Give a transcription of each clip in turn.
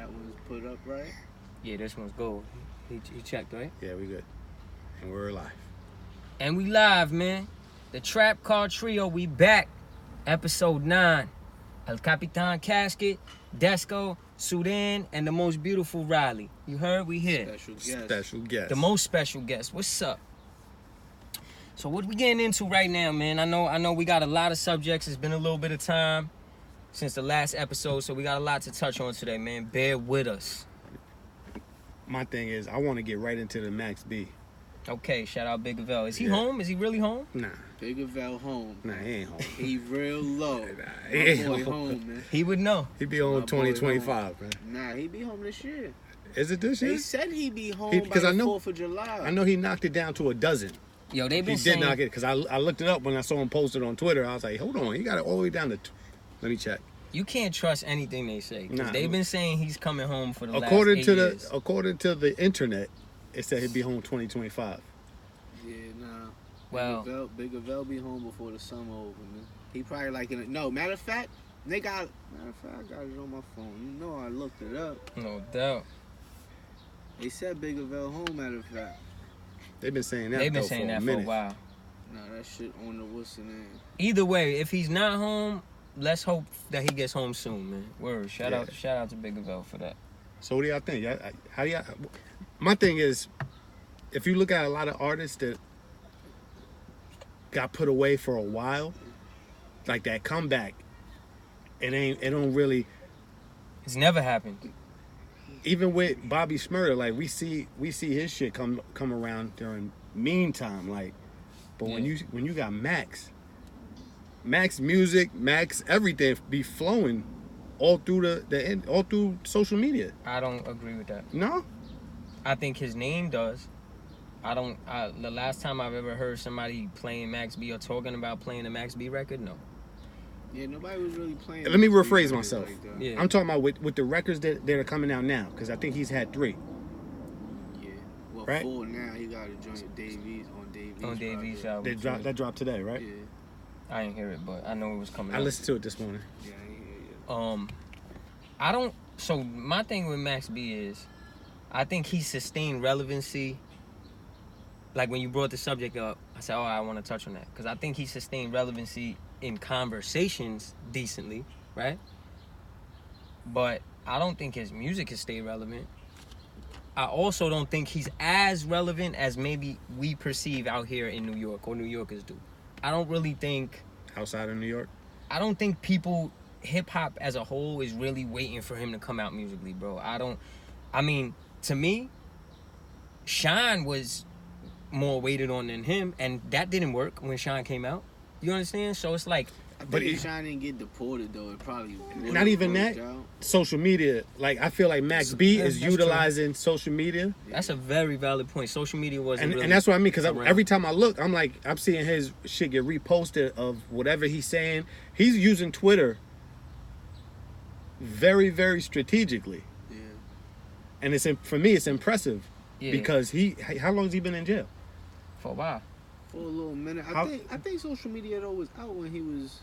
That one's put up, right? Yeah, this one's gold. He checked, right? Yeah, we good. And we're live. And we live, man. The Trap Car Trio, we back. Episode 9. El Capitan Casket, Desco, Sudan, and the most beautiful Riley. You heard? We here. Special guest. The most special guest. What's up? So what we getting into right now, man? I know we got a lot of subjects. It's been a little bit of time since the last episode, so we got a lot to touch on today, man. Bear with us. My thing is, I want to get right into the Max B. Okay, shout out Big Avell. Is he home? Is he really home? Nah. Big Avell home. Nah, he ain't home. He real low. He ain't My boy home. home, man. He would know. He be on My 2025, man. Nah, he be home this year. Is it this year? They said he be home Because by I the know- 4th of July. I know he knocked it down to a dozen. Yo, they've been He saying... did knock it, because I looked it up when I saw him posted on Twitter. I was like, hold on, he got it all the way down to... Let me check. You can't trust anything they say. 'Cause Nah. they've been saying he's coming home for the According last 8 to years. according to the internet, it said he'd be home 2025. Yeah, nah. Well- Big Avell be home before the summer over, man. He probably like in a... No, matter of fact, I got it on my phone. You know I looked it up. No doubt. They said Big Avell home, matter of fact. They've been saying that, They've been though, saying for that a for a minute. while. Nah, that shit on the what's the name? Either way, if he's not home, let's hope that he gets home soon, man. Word. Shout Yeah. out to Big Avell for that. So what do y'all think? How do y'all... My thing is, if you look at a lot of artists that got put away for a while, like that comeback, it don't really... It's never happened. Even with Bobby Shmurda, like we see his shit come around during meantime, like. But when you got Max music, Max everything be flowing all through all through social media. I don't agree with that. No, I think his name does. The last time I've ever heard somebody playing Max B or talking about playing a Max B record, no. Yeah, nobody was really playing. let me Max B rephrase records myself. like that. Yeah. I'm talking about with the records that are coming out now, because I think he's had 3. Yeah. Well, Right? 4 now. He got a joint on Davies. On Davies project. album. That dropped today, right? Yeah. I didn't hear it, but I know it was coming I out. listened to it this morning. Yeah, I ain't hear you. I don't. So my thing with Max B is, I think he sustained relevancy. Like when you brought the subject up, I said, "Oh, I want to touch on that," because I think he sustained relevancy in conversations decently, right? But I don't think his music has stayed relevant. I also don't think he's as relevant as maybe we perceive out here in New York or New Yorkers do. I don't really think. Outside of New York. I don't think people, hip hop as a whole, is really waiting for him to come out musically, bro. I mean, to me, Shine was more waited on than him, and that didn't work when Shine came out. You understand? So it's like, I think But if it- Shine didn't get deported though, it probably would've Not even worked that. out. Social media, like I feel like Max B is That's utilizing social media. that's a very valid point. Social media wasn't really... And that's what I mean, because around. every time I look, I'm like, I'm seeing his shit get reposted of whatever he's saying. He's using Twitter very, very strategically. Yeah. And for me, it's impressive Yeah. because how long has he been in jail? For a while. For a little minute. How- I think social media though was out when he was.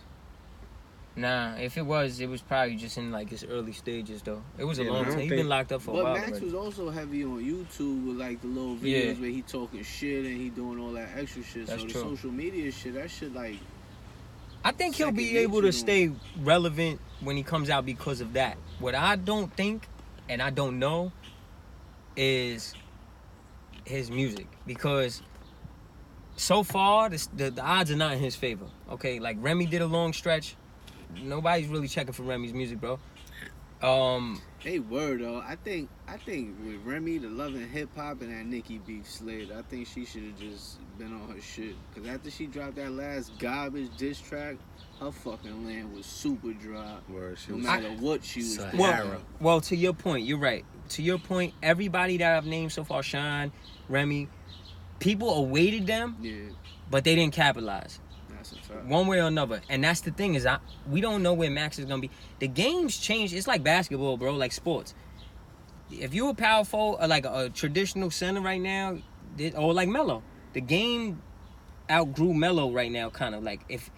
Nah, if it was probably just in like his early stages though. It was a Yeah, long I don't time. He's think- been locked up for a But while Max already. was also heavy on YouTube with like the little Yeah. videos where he talking shit and he doing all that extra shit. That's so the true. social media shit, that shit like. I think he'll be Second able to nature stay relevant when he comes out because of that. What I don't think, and I don't know, is his music. Because so far, the odds are not in his favor. Okay, like Remy did a long stretch. Nobody's really checking for Remy's music, bro. They were though. I think with Remy, the Love and Hip Hop, and that Nicki beef slid, I think she should have just been on her shit. Cause after she dropped that last garbage diss track, her fucking land was super dry. Where she No was matter what she was Sahara. doing. Well, to your point, you're right. To your point, everybody that I've named so far, Shine, Remy, people awaited them, Yeah, but they didn't capitalize. that's a fact. One way or another. And that's the thing is we don't know where Max is going to be. The game's changed. It's like basketball, bro, like sports. If you're a power forward or like a traditional center right now, or like Melo, the game outgrew Melo right now, kind of. Like, if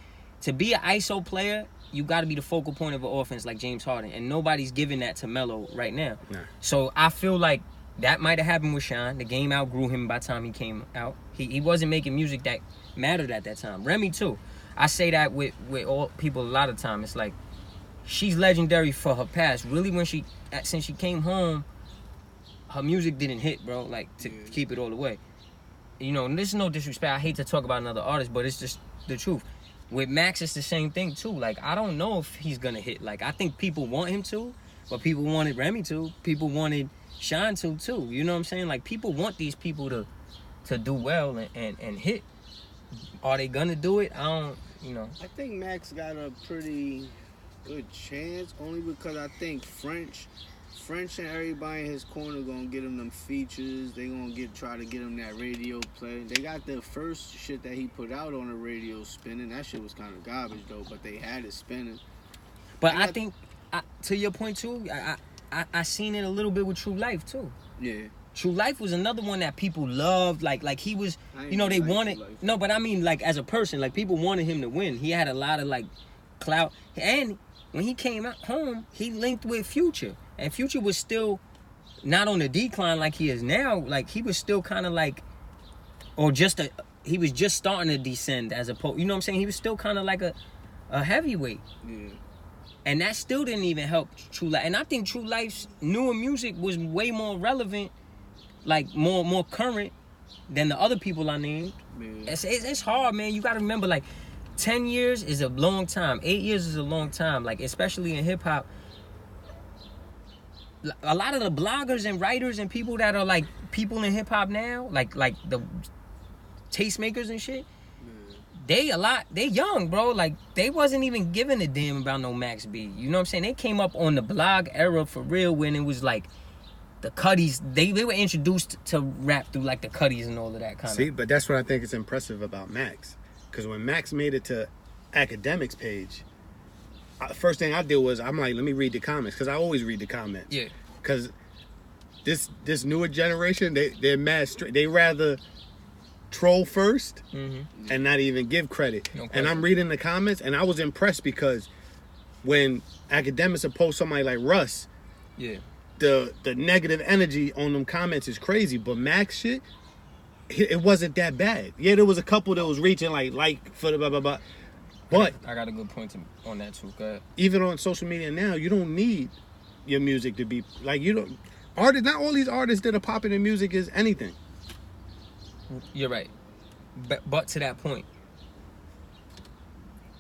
to be an ISO player you got to be the focal point of an offense like James Harden, and nobody's giving that to Melo right now. Nah. So I feel like that might have happened with Sean. The game outgrew him by the time he came out. He wasn't making music that mattered at that time. Remy too. I say that with all people a lot of time. It's like she's legendary for her past. Really, since she came home, her music didn't hit, bro. Like to keep it all the way. You know, and this is no disrespect. I hate to talk about another artist, but it's just the truth. With Max, it's the same thing too. Like, I don't know if he's gonna hit. Like, I think people want him to, but people wanted Remy to. People wanted Sean to too. You know what I'm saying? Like, people want these people to do well and hit. Are they gonna do it? I don't. You know. I think Max got a pretty good chance, only because I think French and everybody in his corner gonna get him them features. They gonna try to get him that radio play. They got the first shit that he put out on the radio spinning. That shit was kind of garbage though, but they had it spinning. But I think, to your point too, I seen it a little bit with True Life too. Yeah. True Life was another one that people loved. Like he was, you know, they wanted. No, but I mean, like as a person, like people wanted him to win. He had a lot of like clout, and when he came out home, he linked with Future. And Future was still not on the decline like he is now. Like, he was still kind of like, he was just starting to descend as opposed, you know what I'm saying? He was still kind of like a heavyweight. Yeah. And that still didn't even help True Life. And I think True Life's newer music was way more relevant, like more current than the other people I named. Yeah. It's hard, man. You got to remember, like, 10 years is a long time. 8 years is a long time. Like, especially in hip-hop. A lot of the bloggers and writers and people that are like people in hip hop now, like the tastemakers and shit, they young, bro. Like, they wasn't even giving a damn about no Max B. You know what I'm saying? They came up on the blog era for real when it was like the Cuddies. They were introduced to rap through like the Cuddies and all of that kind of. See, but that's what I think is impressive about Max, because when Max made it to Academics page, first thing I did was I'm like, let me read the comments, because I always read the comments. Yeah. Because this newer generation, they're mad straight. They rather troll first and not even give credit. No, and I'm reading the comments, and I was impressed because when Academics post somebody like Russ, the negative energy on them comments is crazy. But Max shit, it wasn't that bad. Yeah, there was a couple that was reaching like for the blah blah blah. But I got a good point on that too. Go ahead. Even on social media now, you don't need your music to be like, you don't. Artists, not all these artists that are popping in music is anything. You're right, but to that point,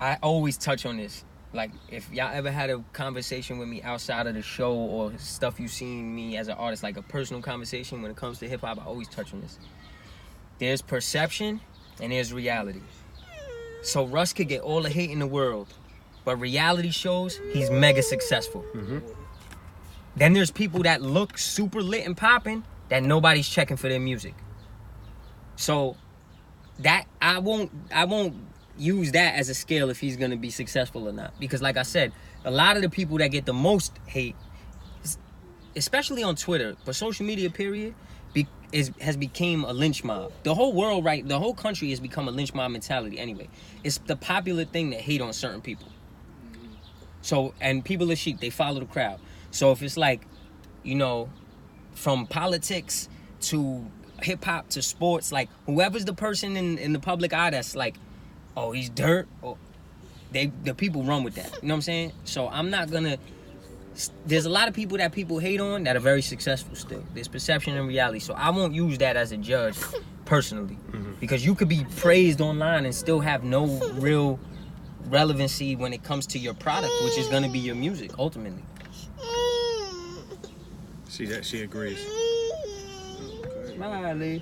I always touch on this. Like, if y'all ever had a conversation with me outside of the show or stuff you seen me as an artist, like a personal conversation when it comes to hip hop, I always touch on this. There's perception and there's reality. So Russ could get all the hate in the world, but reality shows he's mega successful. Then there's people that look super lit and popping that nobody's checking for their music. So that I won't use that as a scale if he's gonna be successful or not. Because like I said, a lot of the people that get the most hate, especially on Twitter, but social media period, has become a lynch mob. The whole world, the whole country has become a lynch mob mentality anyway. It's the popular thing to hate on certain people. So, and people are sheep, they follow the crowd. So if it's like, you know, from politics to hip hop to sports, like whoever's the person in the public eye that's like, oh, he's dirt, or the people run with that. You know what I'm saying? So I'm not gonna. There's a lot of people that people hate on that are very successful still. There's perception and reality. So I won't use that as a judge personally. Because you could be praised online and still have no real relevancy when it comes to your product, which is going to be your music ultimately. She agrees. Bye,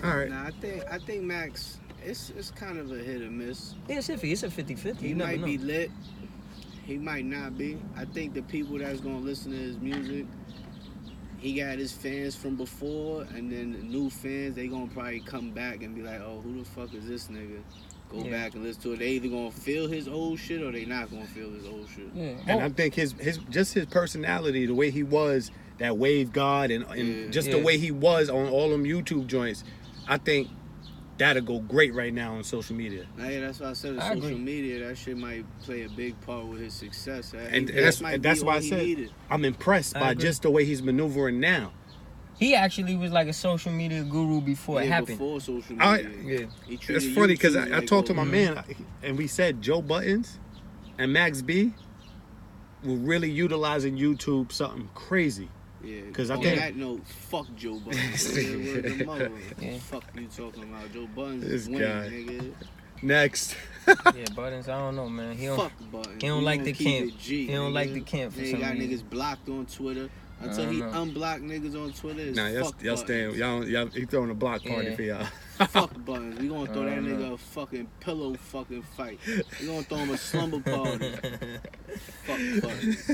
all right. Nah, I think Max, it's kind of a hit or miss. Yeah, it's iffy. It's a 50-50. He might be lit. He might not be. I think the people that's gonna listen to his music, he got his fans from before, and then the new fans, they gonna probably come back and be like, oh, who the fuck is this nigga? Go back and listen to it. They either gonna feel his old shit or they not gonna feel his old shit. Yeah. And I think his personality, the way he was, that wave god, and just the way he was on all them YouTube joints, I think that'll go great right now on social media. Yeah, that's why I said I social agree. media. That shit might play a big part with his success. And That might that's be why all I he said needed. I'm impressed I by agree. just the way he's maneuvering now. He actually was like a social media guru before it happened. Before social I- media. Yeah. He treated It's funny because YouTube I like talked to my all- man and we said Joe Buttons and Max B were really utilizing YouTube something crazy. Yeah, 'Cause I on think- that note, fuck Joe Buttons. Yeah, word the mother. Yeah. Fuck you talking about? Joe Buttons This is winning, guy. nigga. Next. Yeah, Buttons, I don't know, man. He don't. Fuck Buttons. he don't We like gonna the keep camp. it G, He don't like nigga. the camp for Nigga some got reason. niggas blocked on Twitter. I Until don't he know. unblocked niggas on Twitter, it's Nah, fuck y'all staying. Y'all he throwing a block party Yeah. for y'all. Fuck Buttons. We gonna throw that don't nigga know. a fucking pillow fucking fight. We gonna throw him a slumber party. Fuck Buttons.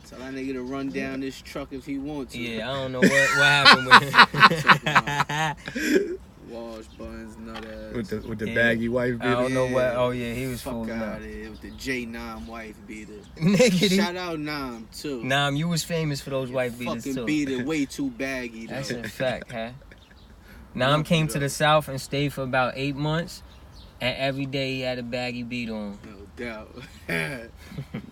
Tell that nigga to run down this truck if he wants to. Yeah, I don't know what happened with him. Wash Buttons, nut ass. with the Yeah. baggy wife I beater. don't know what. Oh yeah, he was Fuck fooling out out. of here with the J9 wife beater. Nigga, Shout out Nam too. Nam, you was famous for those white beaters Fucking too. beater way too baggy though. That's a fact, huh? Nam came to the South and stayed for about 8 months, and every day he had a baggy beat on No doubt.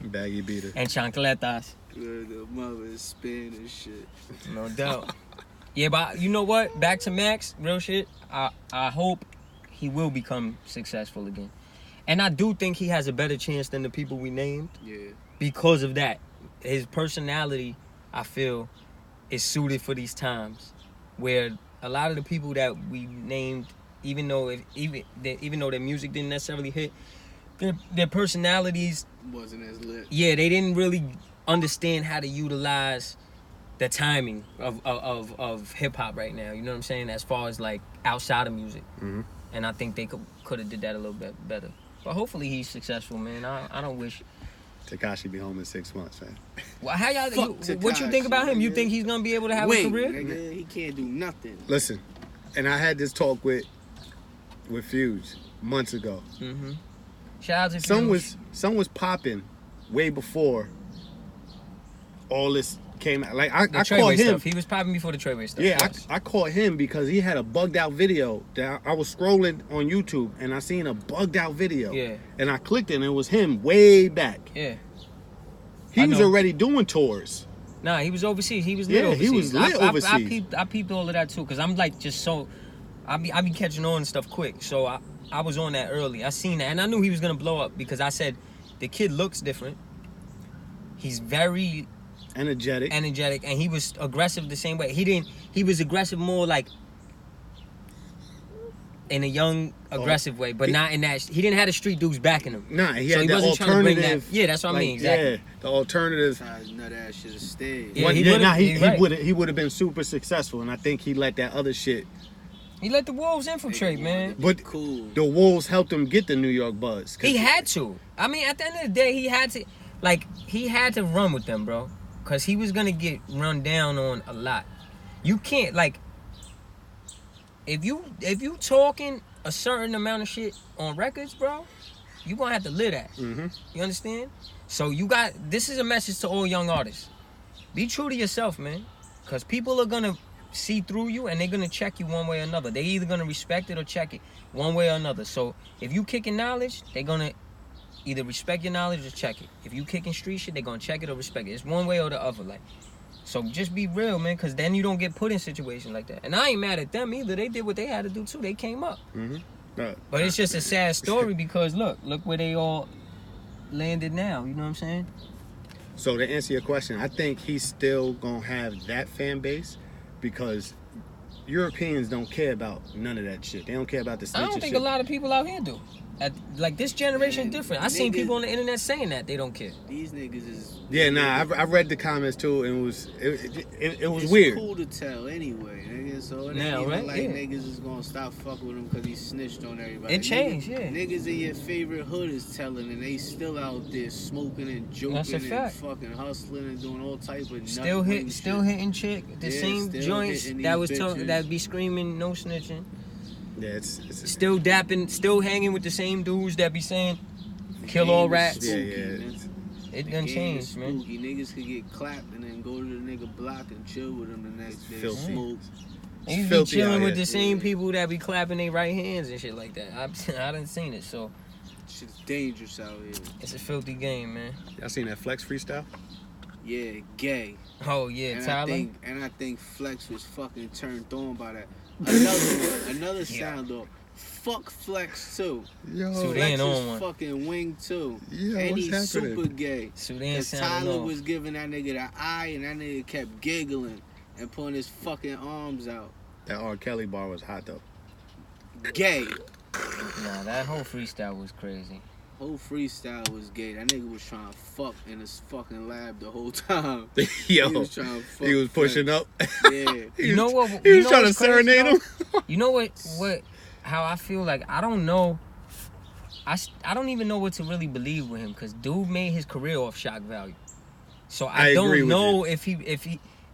Baggy beater. and chancletas. The mother is spin and shit. No doubt. Yeah, but you know what? Back to Max, real shit. I hope he will become successful again. And I do think he has a better chance than the people we named Yeah. because of that. His personality, I feel, is suited for these times where a lot of the people that we named, even though their music didn't necessarily hit, their personalities, Wasn't as lit. yeah, they didn't really understand how to utilize the timing of hip hop right now. You know what I'm saying? As far as like outside of music, Mhm. and I think they could have did that a little bit better. But hopefully he's successful, man. I don't wish. Tekashi be home in 6 months, man. Well, how y'all? Fuck What you think about him? You Tekashi, think he's gonna be able to have Wait, a career? nigga, he can't do nothing. Listen, and I had this talk with Fuse months ago. Mm-hmm. Shout out to Some was popping way before all this came out. Like I the caught Treyway him. stuff. He was popping before the Treyway stuff. Yeah, yes. I caught him because he had a bugged out video that I was scrolling on YouTube and I seen a bugged out video. Yeah. And I clicked it and it was him way back. Yeah. He I was know. already doing tours. Nah, he was overseas. He was lit Yeah, overseas. he was lit overseas. I peeped all of that too, cause I'm like just so. I be catching on and stuff quick. So I was on that early. I seen that and I knew he was gonna blow up because I said the kid looks different. He's very Energetic. energetic and he was aggressive the same way. He was aggressive more like in a young aggressive way, but not in that. He didn't have the street dudes backing him. Nah, he So had he the wasn't trying to bring that- alternative. yeah, that's what I mean, exactly. Yeah, the alternative. His nut ass should have stayed. Yeah, One- he yeah, would've- nah, he right. would have been super successful, and I think he let that other shit. He let the wolves infiltrate, man. But Cool. the Wolves helped him get the New York buzz. 'Cause He had to. I mean, at the end of the day, he had to run with them, bro. Cause he was gonna get run down on a lot. You can't like if you talking a certain amount of shit on records, bro, you gonna have to live that. Mhm. You understand? So this is a message to all young artists. Be true to yourself, man. Cause people are gonna see through you and they're gonna check you one way or another. They either gonna respect it or check it one way or another. So if you kicking knowledge, they're gonna either respect your knowledge or check it. If you kicking street shit, they're gonna check it or respect it. It's one way or the other. Like, so just be real, man, because then you don't get put in situations like that. And I ain't mad at them either. They did what they had to do too. They came up. But it's just a sad story because look where they all landed now. You know what I'm saying? So to answer your question, I think he's still gonna have that fan base because Europeans don't care about none of that shit. They don't care about the snitching I don't think shit. a lot of people out here do. Like this generation Man, different. I seen niggas- people on the internet saying that they don't care. These niggas is. Yeah, nah, I read the comments too, and it was It's weird. cool to tell anyway, nigga. So it ain't Now, even right? like Yeah. niggas is gonna stop fucking with him because he snitched on everybody. It changed, yeah. Niggas in your favorite hood is telling, and they still out there smoking and joking That's a and fact. fucking hustling and doing all type of Still hitting chick. The Yeah, same still joints hitting that these was bitches. that be screaming no snitching. Yeah, it's Still dapping, still hanging with the same dudes that be saying kill all rats. yeah, Spooky, yeah. man. It The done game changed, is man. spooky. Niggas could get clapped and then go to the nigga block and chill with him the next day. Filthy. Smoke. He be filthy chilling out with here. the same people that be clapping their right hands and shit like that. I done seen it, so Shit's dangerous out here. it's a filthy game, man. Y'all seen that Flex freestyle? Yeah, gay. Oh yeah, And Tyler. I think Flex was fucking turned on by that. Another sound though. Fuck Flex too. Yo, Sudan Flex on was one. fucking wing too. Yeah, And what's he's happening? super gay. Sudan Cause sounding Tyler off. was giving that nigga the eye, and that nigga kept giggling and putting his fucking arms out. That R. Kelly bar was hot though. Gay. Nah, that whole freestyle was crazy. Whole freestyle was gay. That nigga was trying to fuck in his fucking lab the whole time. Yo, He was trying to fuck. he was pushing up. Yeah. You know what? He you was know trying to what's crazy, serenade him. though? You know what? How I feel like I don't know. I don't even know what to really believe with him because dude made his career off shock value. So I I agree don't with know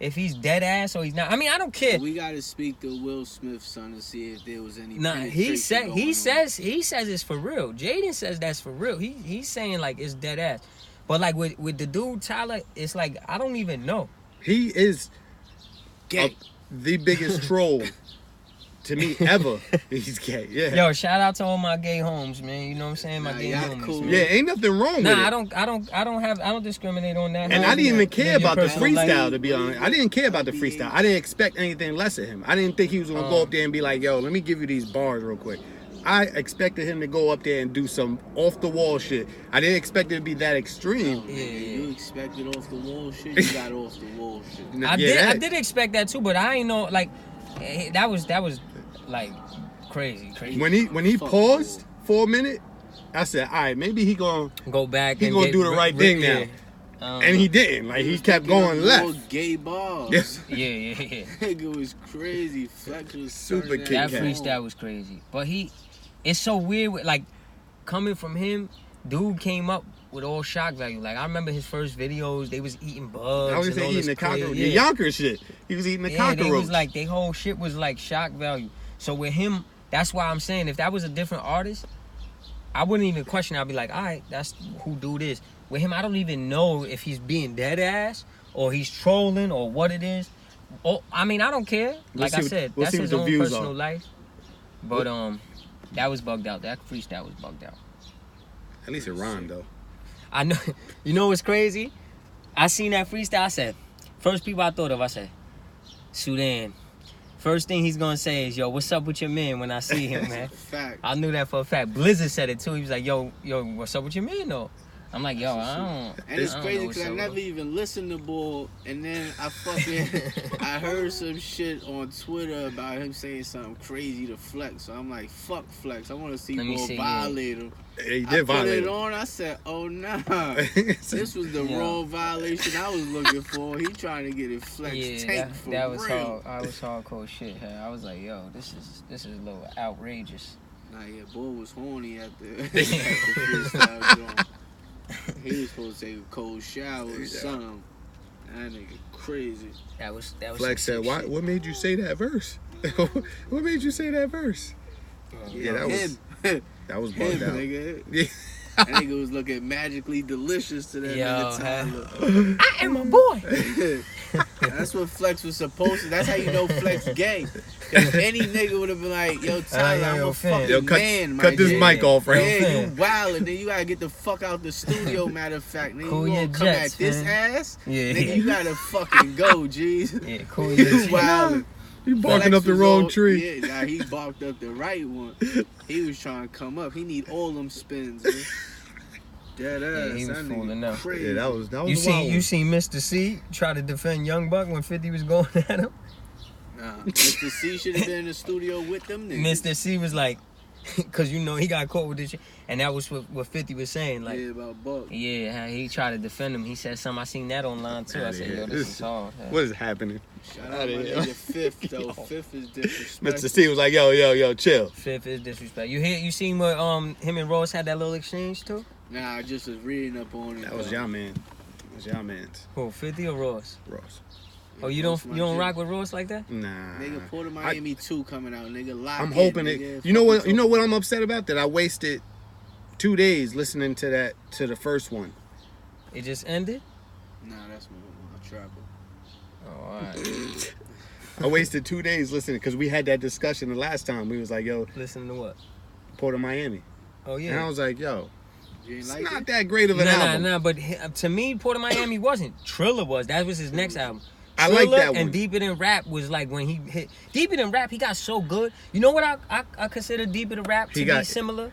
if he's dead ass or he's not. I mean, I don't care. We gotta speak to Will Smith's son and see if there was any. Nah, he says it's for real. Jaden says that's for real. He's saying like it's dead ass. But like with the dude Tyler, it's like I don't even know. He is gay. The biggest troll to me ever. He's gay. Yeah. Yo, shout out to all my gay homes, man. You know what I'm saying? My Nah, gay y'all homies. cool. Man. Yeah, ain't nothing wrong with it. Nah, I don't discriminate on that. And I didn't even care Live your about the personal life. freestyle, to be honest. I didn't care about the freestyle. I didn't expect anything less of him. I didn't think he was gonna go up there and be like, "Yo, let me give you these bars real quick." I expected him to go up there and do some off the wall shit. I didn't expect it to be that extreme. Yeah, you expected off the wall shit. You got off the wall shit. I did expect that too, but I ain't know like that was like crazy. When he paused for a minute, I said, "All right, maybe he gonna go back. He gonna do the right thing now." And he didn't. Like he kept going More left. gay bars. Yes. Yeah. Nigga was crazy. Flex was Super turning Kit That Kat. freestyle was crazy, but it's so weird. Like coming from him, dude came up with all shock value. Like I remember his first videos, they was eating bugs. I was and all eating this the cockroach. crazy- The Yonker shit. He was eating the cockroach. They was like, they whole shit was like shock value. So with him, that's why I'm saying if that was a different artist, I wouldn't even question it. I'd be like, all right, that's who dude is. With him, I don't even know if he's being dead ass or he's trolling or what it is. Oh, I mean, I don't care. Like I said, we'll that's see his what the own views personal are. life. But that was bugged out. That freestyle was bugged out. At least it rhymed though. I know. You know what's crazy? I seen that freestyle. I said, first people I thought of, I said, Sudan. First thing he's gonna say is, "Yo, what's up with your man?" When I see him, man. Fact. I knew that for a fact. Blizzard said it too. He was like, "Yo, what's up with your man, though?" I'm like, "Yo, I don't." And it's I don't crazy know what's because I up with never him. even listened to Bull, and then I heard some shit on Twitter about him saying something crazy to Flex. So I'm like, fuck Flex. I want to see Let me Bull see, violate him. He I did put violate it him. on. I said, oh nah, this was the Yeah. wrong violation I was looking for. He trying to get it Flex Yeah, tank for that was real. hard. I was hardcore shit. Huh? I was like, "Yo, this is a little outrageous." Nah, yeah, Bull was horny at the freestyle joint. He was supposed to take a cold shower or something. That nigga crazy. That was. Flex some said, sick "Why? shit. What made you say that verse? What made you say that verse?" Yeah, that was him. that was Him, bugged out. nigga. Yeah. That nigga was looking magically delicious to that Yo, nigga Tyler. I am a boy. That's what Flex was supposed to. That's how you know Flex gay. Cause any nigga would have been like, "Yo, Tyler, I'm yo, a Finn. fucking Yo, man, cut my this G." mic off, right? Yeah, Finn. you wildin'. Then you gotta get the fuck out the studio. Matter of fact, nigga, Cool you your gonna come jets, at this man. ass? Yeah. Nigga, you gotta fucking go, G's. Yeah, cool. You Yeah, wildin'. You barking Flex up the was wrong all- tree. Yeah, nah, he barked up the right one. He was trying to come up. He need all them spins, man. Dead ass. he was that fooling nigga up. crazy. Yeah, that was You a wild seen one. Mr. C try to defend Young Buck when 50 was going at him? Nah, Mr. C should have been in the studio with them niggas. Mr. C was like, because you know he got caught with this shit, and that was what 50 was saying. Like, Yeah, about Buck. yeah, how he tried to defend him. He said something. I seen that online too. I said, yo, this is hard. What is happening? Shout out my nigga Fifth though. Fifth is disrespectful. Mr. Steve was like, yo, chill. Fifth is disrespect. You seen what him and Ross had that little exchange too? Nah, I just was reading up on it. That was y'all man. That was y'all man's. Who, 50 or Ross? Ross. Oh, you don't rock with Ross like that? Nah. Nigga, Port of Miami 2 coming out. Nigga, lock I'm in, hoping nigga. it. You know what I'm upset about? That I wasted 2 days listening to the first one. It just ended? Nah, that's my trapper. Oh, alright. I wasted 2 days listening because we had that discussion the last time. We was like, yo, Listening to what? Port of Miami. Oh yeah. And I was like, yo, You ain't it's like not it? that great of an album. Nah. But to me, Port of Miami wasn't. Triller was. That was his next album. I like Thriller that one. And Deeper Than Rap was like when he hit Deeper Than Rap. He got so good. You know what I consider Deeper Than Rap to be similar?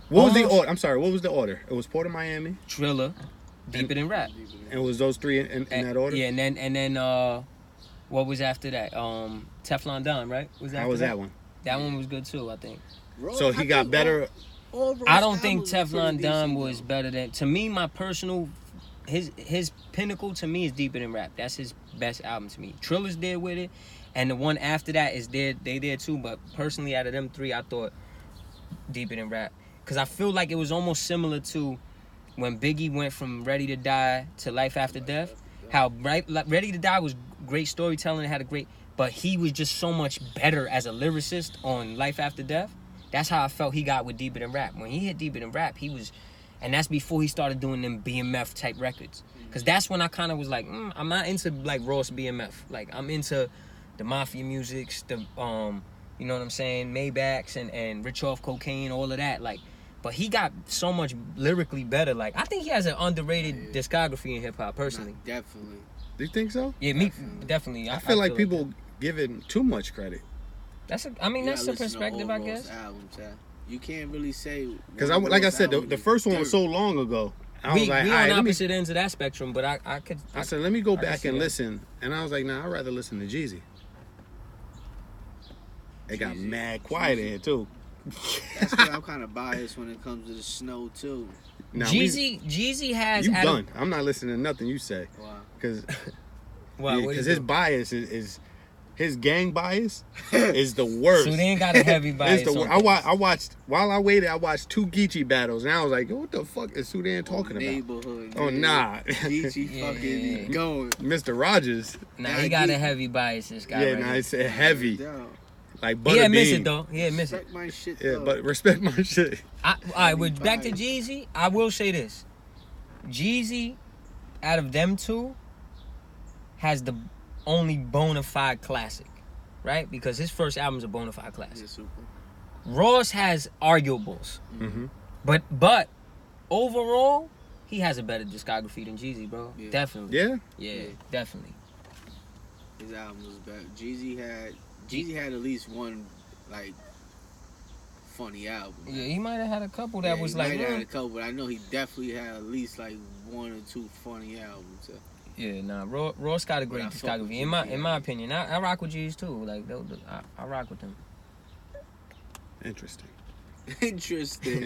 What was the Almost- order? I'm sorry. What was the order? It was Port of Miami, Triller, Deeper Than Rap. and it was those three in that order. Yeah, and then what was after that? Teflon Don, right? How was that one? That one was good too, I think. So he got better. I don't think Teflon Don was better than. To me, my personal, his pinnacle to me is Deeper Than Rap. That's his best album to me. Triller's there with it, and the one after that is there. They there too. But personally, out of them three, I thought Deeper Than Rap, because I feel like it was almost similar to when Biggie went from Ready to Die to Life After Death. How Ready to Die was great storytelling, it had a great, but he was just so much better as a lyricist on Life After Death. That's how I felt he got with Deeper Than Rap. When he hit Deeper Than Rap, he was, and that's before he started doing them BMF type records. Because that's when I kind of was like, I'm not into like Ross BMF. Like I'm into the Mafia musics, the you know what I'm saying, Maybachs and Rich Off Cocaine, all of that. Like, but he got so much lyrically better. Like I think he has an underrated discography in hip hop personally. Definitely. Do you think so? Yeah, me definitely. I feel like people give it too much credit. That's a perspective, I guess. Albums, you can't really say Because like I said, the first one was so long ago. I was like, we all right, on opposite ends of that spectrum, but I said, let me go back see and that. listen. And I was like, nah, I'd rather listen to Jeezy. It got mad quiet in here, too. That's why I'm kind of biased when it comes to the snow too. Now, Jeezy has. You done. I'm not listening to nothing you say. Wow. Because Well, his bias is his gang bias is the worst. So they ain't got a heavy bias. It's the worst. I watched while I waited. I watched two Geechee battles, and I was like, "What the fuck is Sudan talking about?" Neighborhood. Oh nah, Geechee fucking going. Mr. Rogers. Nah, he got a heavy bias. This guy. Yeah, right nah, here. it's heavy, like He butter admits bean. it though. He admits it. Respect my shit. Yeah, though. but respect my shit. All right, with back to Jeezy, I will say this: Jeezy, out of them two, has the only bona fide classic, right? Because his first album's a bona fide classic. Yeah, super. Ross has arguables, Mm-hmm. but overall, he has a better discography than Jeezy, bro. Yeah. Definitely. Yeah. Definitely. His album was better. Jeezy had at least one like funny album. Yeah, he might have had a couple that was he like, might have had a couple, but I know he definitely had at least like one or two funny albums. yeah, nah. Ross got a great I fuck with discography. Jeezy, In my opinion, I rock with Jeezy too. Like, I rock with them. Interesting. Interesting.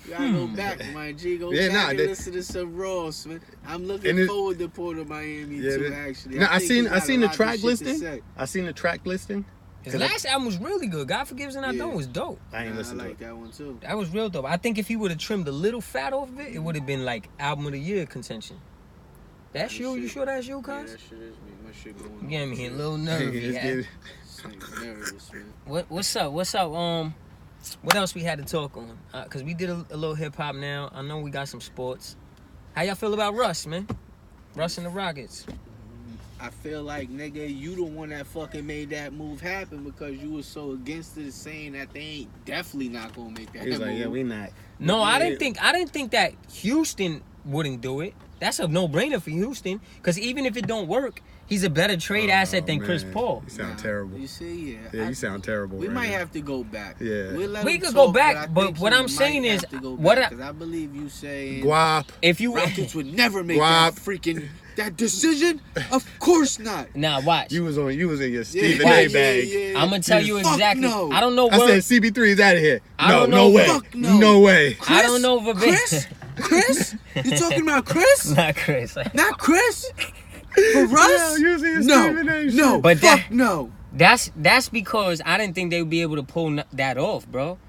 You gotta go back, my G. Go back and listen to some Ross, man. I'm looking forward to Port of Miami too. Actually, I seen the lot track of shit to listing. say. I seen the track listing. His last album was really good. God Forgives and I Don't was dope. I ain't I listened to like it. that one too. That was real dope. I think if he would have trimmed a little fat off of it, it would have been like album of the year contention. That's you? You sure that's you, Yeah, cuz? that shit is me. My shit going. You getting me a little nervous. It's Nervous, man. What's up? What else we had to talk on? Cause we did a little hip hop now. I know we got some sports. How y'all feel about Russ, man? Russ and the Rockets. I feel like, nigga, you the one that fucking made that move happen because you was so against it, saying that they ain't definitely not gonna make that He was move. like, yeah, we not. No, I didn't think that Houston wouldn't do it. That's a no-brainer for Houston. Cause even if it don't work, he's a better trade asset than Chris Paul. You sound terrible. You see, Yeah, you sound terrible. We right might now. have to go back. Yeah. We could go back, but what I'm saying is, because I believe you saying Guap. If you Rockets would never make Guap. that freaking that decision. Of course not. Nah, watch. You was in your Stephen Yeah, A bag. I'm gonna tell you Fuck exactly. no. I don't know I where. said CB3 is out of here. I No, don't no know. way. Fuck no. No way. I don't know Chris? Chris? You talking about Chris? Not Chris. Not Chris? For Russ? Yeah, you was in your No, Stephen A shit. no, But fuck no. That's because I didn't think they would be able to pull that off, bro.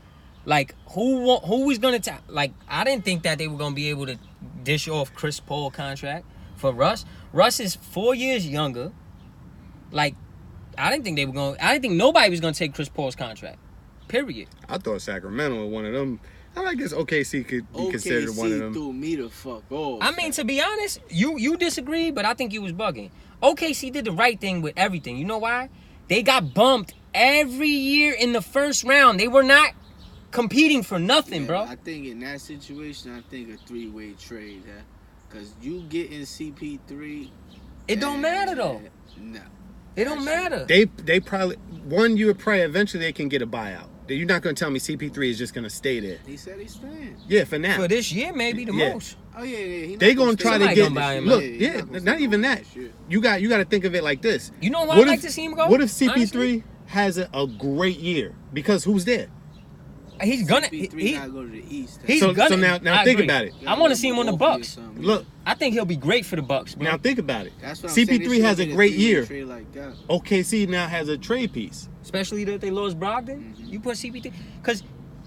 Like who was gonna like I didn't think that they were gonna be able to dish off Chris Paul contract for Russ. Russ is 4 years younger. Like I didn't think nobody was gonna take Chris Paul's contract. Period. I thought Sacramento was one of them. I guess OKC could be considered one of them. threw me the fuck off. I mean, to be honest, you disagree, but I think you was bugging. OKC did the right thing with everything. You know why? They got bumped every year in the first round. They were not competing for nothing, bro. I think in that situation, I think a 3-way trade, because you getting CP3. It don't matter though. No. It don't matter. They probably you would pray eventually they can get a buyout. You're not gonna tell me CP3 is just gonna stay there. He said he's staying. Yeah, for now. For this year, maybe the most. Oh yeah. They gonna try to get. Look, not not even that. You got to think of it like this. You know why I'd like to see him go? What if CP3 honestly? has a great year? Because who's there? He's gonna. CP3 not go to the East. He's so gonna. now think about it. I want to see him on the Bucks. Look, I think he'll be great for the Bucks, bro. now think about it. That's what CP3 has a great year. Like that. OKC now has a trade piece. Especially that they lost Brogdon. You put CP3 because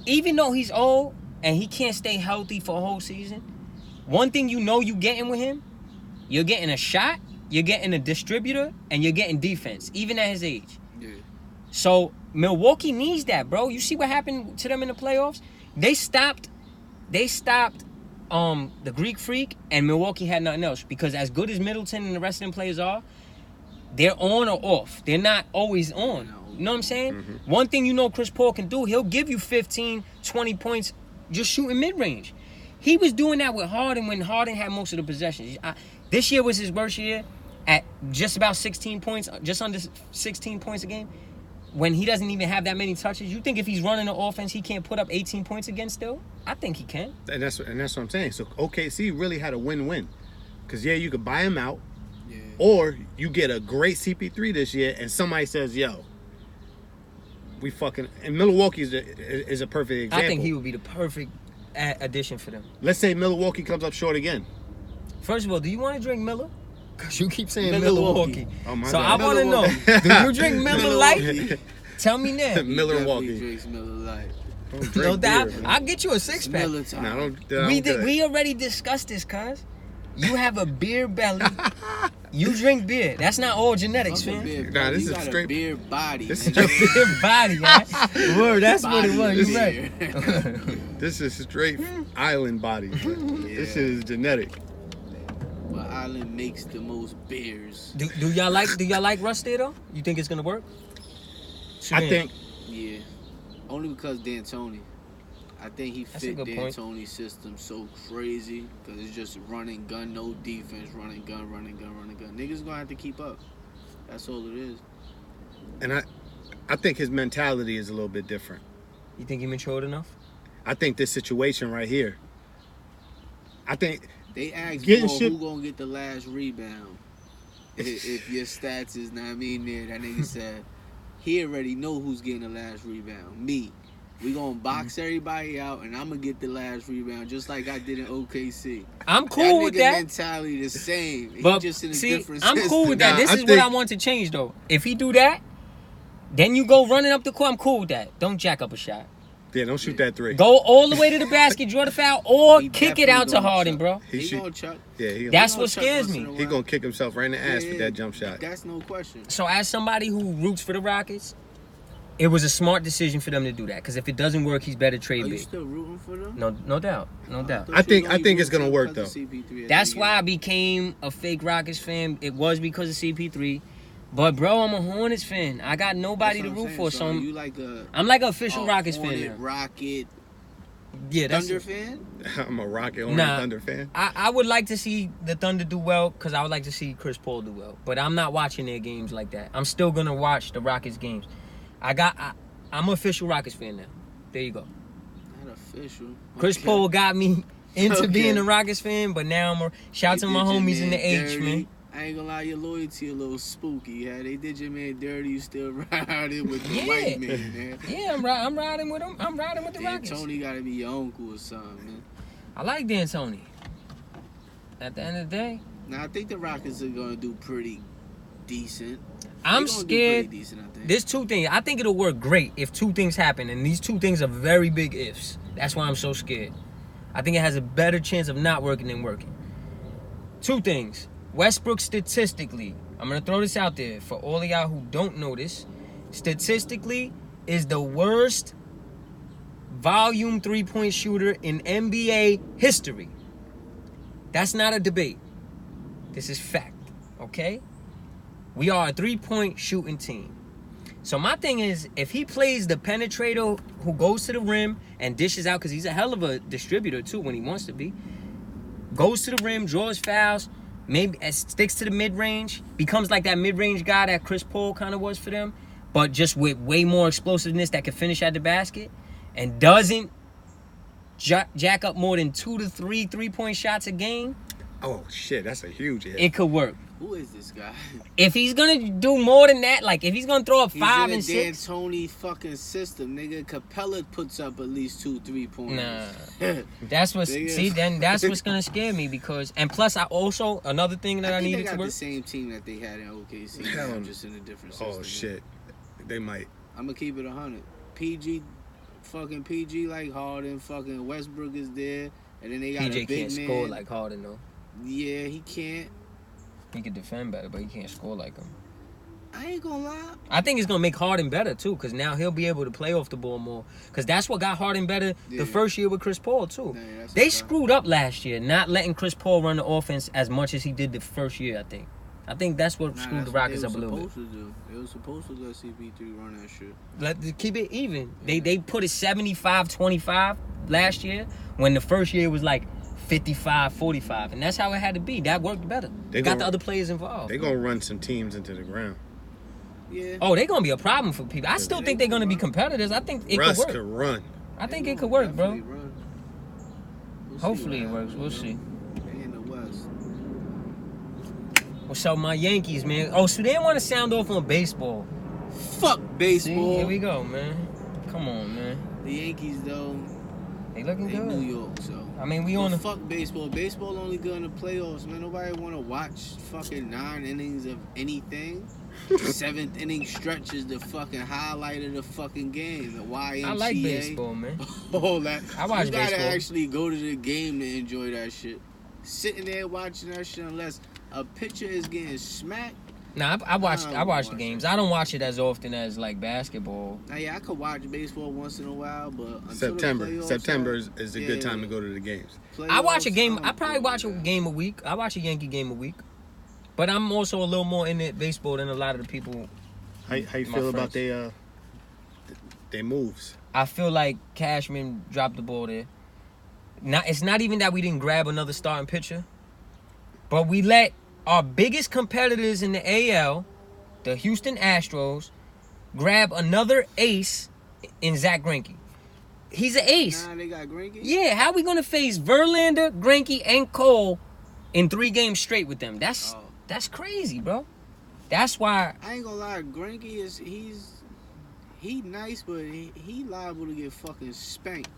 even though he's old and he can't stay healthy for a whole season, one thing you know you getting with him, you're getting a shot, you're getting a distributor, and you're getting defense, even at his age. Yeah. So Milwaukee needs that, bro. You see what happened to them in the playoffs? They stopped the Greek Freak, and Milwaukee had nothing else. Because as good as Middleton and the rest of them players are, they're on or off. They're not always on. You know what I'm saying? Mm-hmm. One thing you know Chris Paul can do, he'll give you 15, 20 points just shooting mid-range. He was doing that with Harden when Harden had most of the possessions. This year was his worst year at just about 16 points, just under 16 points a game. When he doesn't even have that many touches, you think if he's running the offense, he can't put up 18 points again still? I think he can. And that's what I'm saying. So OKC really had a win-win. Because, you could buy him out, or you get a great CP3 this year, and somebody says, yo, we fucking... And Milwaukee is a perfect example. I think he would be the perfect addition for them. Let's say Milwaukee comes up short again. First of all, do you want to drink Miller? Because you keep saying Milwaukee. Oh, my so God. I want to know, do you drink Miller Light? Tell me now. Milwaukee. Drinks Miller Light. No doubt. I'll get you a 6-pack. We already discussed this, cuz. You have a beer belly. You drink beer. That's not all genetics, fam. Nah, this is straight beer body. This is beer body, man. Word, that's what it was. You right. This is straight island body. This shit is genetic. But Island makes the most beers. Do y'all like Rusty though? You think it's gonna work? I think. Yeah. Only because D'Antoni. I think he fit D'Antoni's system so crazy because it's just running gun, no defense, running gun. Niggas gonna have to keep up. That's all it is. And I think his mentality is a little bit different. You think he matured enough? I think this situation right here. I think they asked who gonna get the last rebound. If your stats is not there, that nigga said he already know who's getting the last rebound. Me. We gonna box everybody out, and I'm gonna get the last rebound, just like I did in OKC. I'm cool with that. Mentality the same. But just in a different I'm system. cool with that. This is what I want to change, though. If he do that, then you go running up the court. I'm cool with that. Don't jack up a shot. Yeah, don't shoot that 3. Go all the way to the basket, draw the foul, or kick it out to Harden, bro. He gonna chuck. Yeah, that's what scares me. He gonna kick himself right in the ass with that jump shot. That's no question. So as somebody who roots for the Rockets, it was a smart decision for them to do that. Because if it doesn't work, he's better trade big. Are you still rooting for them? No doubt. I think it's gonna work though. That's why I became a fake Rockets fan. It was because of CP3. But bro, I'm a Hornets fan. I got nobody to root for. So you like I'm like an official Rockets fan now. Rocket. Yeah, that's Thunder fan? I'm a Rocket Thunder fan. I would like to see the Thunder do well because I would like to see Chris Paul do well. But I'm not watching their games like that. I'm still gonna watch the Rockets games. I'm an official Rockets fan now. There you go. Not official. Chris Paul got me into being a Rockets fan, but now I'm shout out to my homies in the H, man. I ain't gonna lie, your loyalty a little spooky. Yeah, they did your man dirty. You still riding with the white man, man. Yeah, I'm riding with him. I'm riding with the Rockets. D'Antoni gotta be your uncle or something, man. I like D'Antoni. At the end of the day. Now I think the Rockets are gonna do pretty decent. I'm scared. There's 2 things. I think it'll work great if 2 things happen, and these 2 things are very big ifs. That's why I'm so scared. I think it has a better chance of not working than working. 2 things. Westbrook statistically, I'm going to throw this out there for all of y'all who don't know this, statistically is the worst volume 3-point shooter in NBA history. That's not a debate. This is fact, okay? We are a 3-point shooting team. So my thing is, if he plays the penetrator who goes to the rim and dishes out, because he's a hell of a distributor too when he wants to be, goes to the rim, draws fouls, maybe sticks to the mid-range, becomes like that mid-range guy that Chris Paul kind of was for them, but just with way more explosiveness that can finish at the basket, and doesn't jack up more than 2 to 3 3-point shots a game. Oh shit, that's a huge hit. It could work. Who is this guy? If he's gonna do more than that, like if he's gonna throw up He's 5 in and a 6, D'Antoni fucking system, nigga. Capella puts up at least 2 3-pointers. nah. That's what's Nigga. that's what's gonna scare me, because, and plus I also, another thing that I think needed they to got work. the same team that they had in OKC, Hell, just in a different system. Oh shit, they might. I'm gonna keep it 100. PG like Harden, fucking Westbrook is there, and then they got a PJ big can't man. score like Harden though. Yeah, he can't. He can defend better, but he can't score like him. I ain't gonna lie. I think it's gonna make Harden better too, because now he'll be able to play off the ball more. Because that's what got Harden better the first year with Chris Paul too. Yeah, They screwed up last year, not letting Chris Paul run the offense as much as he did the first year. I think that's what screwed the Rockets up a little bit. They were supposed to let CP3 run that shit. Keep it even. Yeah. They put it 75-25 last year, when the first year was like 55-45, and that's how it had to be. That worked better. They got the other players involved. They're gonna run some teams into the ground. Yeah. Oh, they're gonna be a problem for people. I still think they're gonna be competitors. I think it Russ could work. could run. I think it could work, bro. We'll Hopefully it works. We'll see. They in the West. What's up, my Yankees, man? Oh, so they didn't want to sound off on baseball. Fuck See, baseball. here we go, man. Come on, man. The Yankees though, They looking they good. New York, so. I mean, we on the. Fuck baseball. Baseball only good in the playoffs, man. Nobody want to watch fucking 9 innings of anything. 7th inning stretch is the fucking highlight of the fucking game. The YMCA. I like baseball, man. All that. I watch You gotta baseball. actually go to the game to enjoy that shit. Sitting there watching that shit, unless a pitcher is getting smacked. Nah, I watch the watch games. it. I don't watch it as often as like basketball. Now, yeah, I could watch baseball once in a while, but until September. the playoffs September are- is a good time to go to the games. I watch a playoffs, game. don't I probably do watch a that. game a week. I watch a Yankee game a week. But I'm also a little more into baseball than a lot of the people. How you My feel about friends. their moves? I feel like Cashman dropped the ball there. It's not even that we didn't grab another starting pitcher, but we let our biggest competitors in the AL, the Houston Astros, grab another ace in Zach Greinke. He's an ace. Nah, they got Greinke? Yeah, how we gonna face Verlander, Greinke, and Cole in 3 games straight with them? That's crazy, bro. That's why. I ain't gonna lie, Greinke he nice, but he liable to get fucking spanked.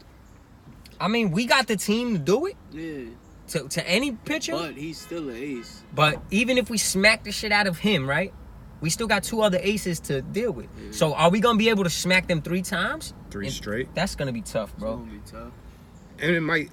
I mean, we got the team to do it Yeah. to any pitcher. But he's still an ace. But even if we smack the shit out of him, right? We still got 2 other aces to deal with. Yeah. So are we gonna be able to smack them 3 times? 3 straight. That's gonna be tough, It's bro. gonna be tough. And it might.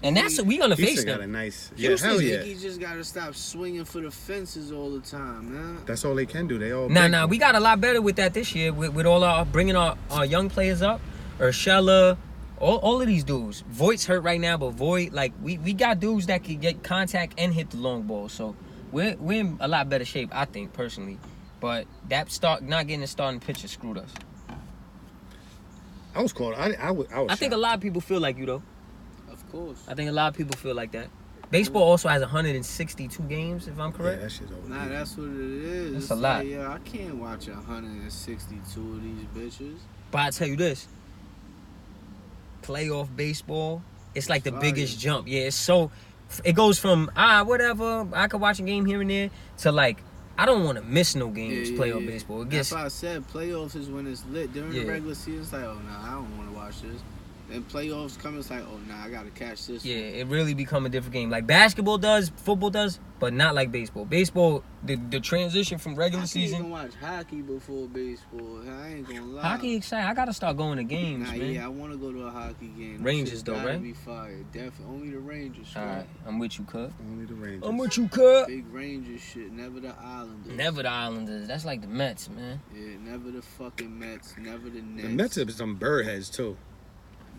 And that's what we gonna face Houston got a them. nice. Houston, hell yeah. Yankees just gotta stop swinging for the fences all the time, man. That's all they can do. They all. Nah, we got a lot better with that this year. With all our bringing our young players up, Urshela, all of these dudes. Voigt's hurt right now, but Voigt, like we got dudes that can get contact and hit the long ball. So we're in a lot better shape, I think personally. But that not getting a starting pitcher screwed us. I was called. I was. I think a lot of people feel like you though. Of course. I think a lot of people feel like that. Baseball also has 162 games, if I'm Yeah, correct. that shit's over. Nah, that's what it is. That's It's a lot. Like, yeah, I can't watch 162 of these bitches. But I tell you this, playoff baseball, it's like the Fire. biggest jump. Yeah, it goes from whatever, I could watch a game here and there, to like I don't want to miss no games. Playoff baseball. It gets That's why I said playoffs is when it's lit. During the Yeah. regular season, it's like, oh nah, I don't want to watch this. Then playoffs come, it's like, oh nah, I gotta catch this. yeah, it really become a different game. Like basketball does, football does, but not like baseball. Baseball, the transition from I regular can't season. even watch hockey before baseball. I ain't gonna lie. Hockey exciting. I gotta start going to games, Nah, man. yeah, I want to go to a hockey game. Rangers though, gotta right? Be fired. Definitely only the Rangers. All right, I'm with you, Cut. Only the Rangers. I'm with you, Cut. Big Rangers shit. Never the Islanders. Never the Islanders. That's like the Mets, man. Yeah, never the fucking Mets. Never the Nets. The Mets have some bird heads too.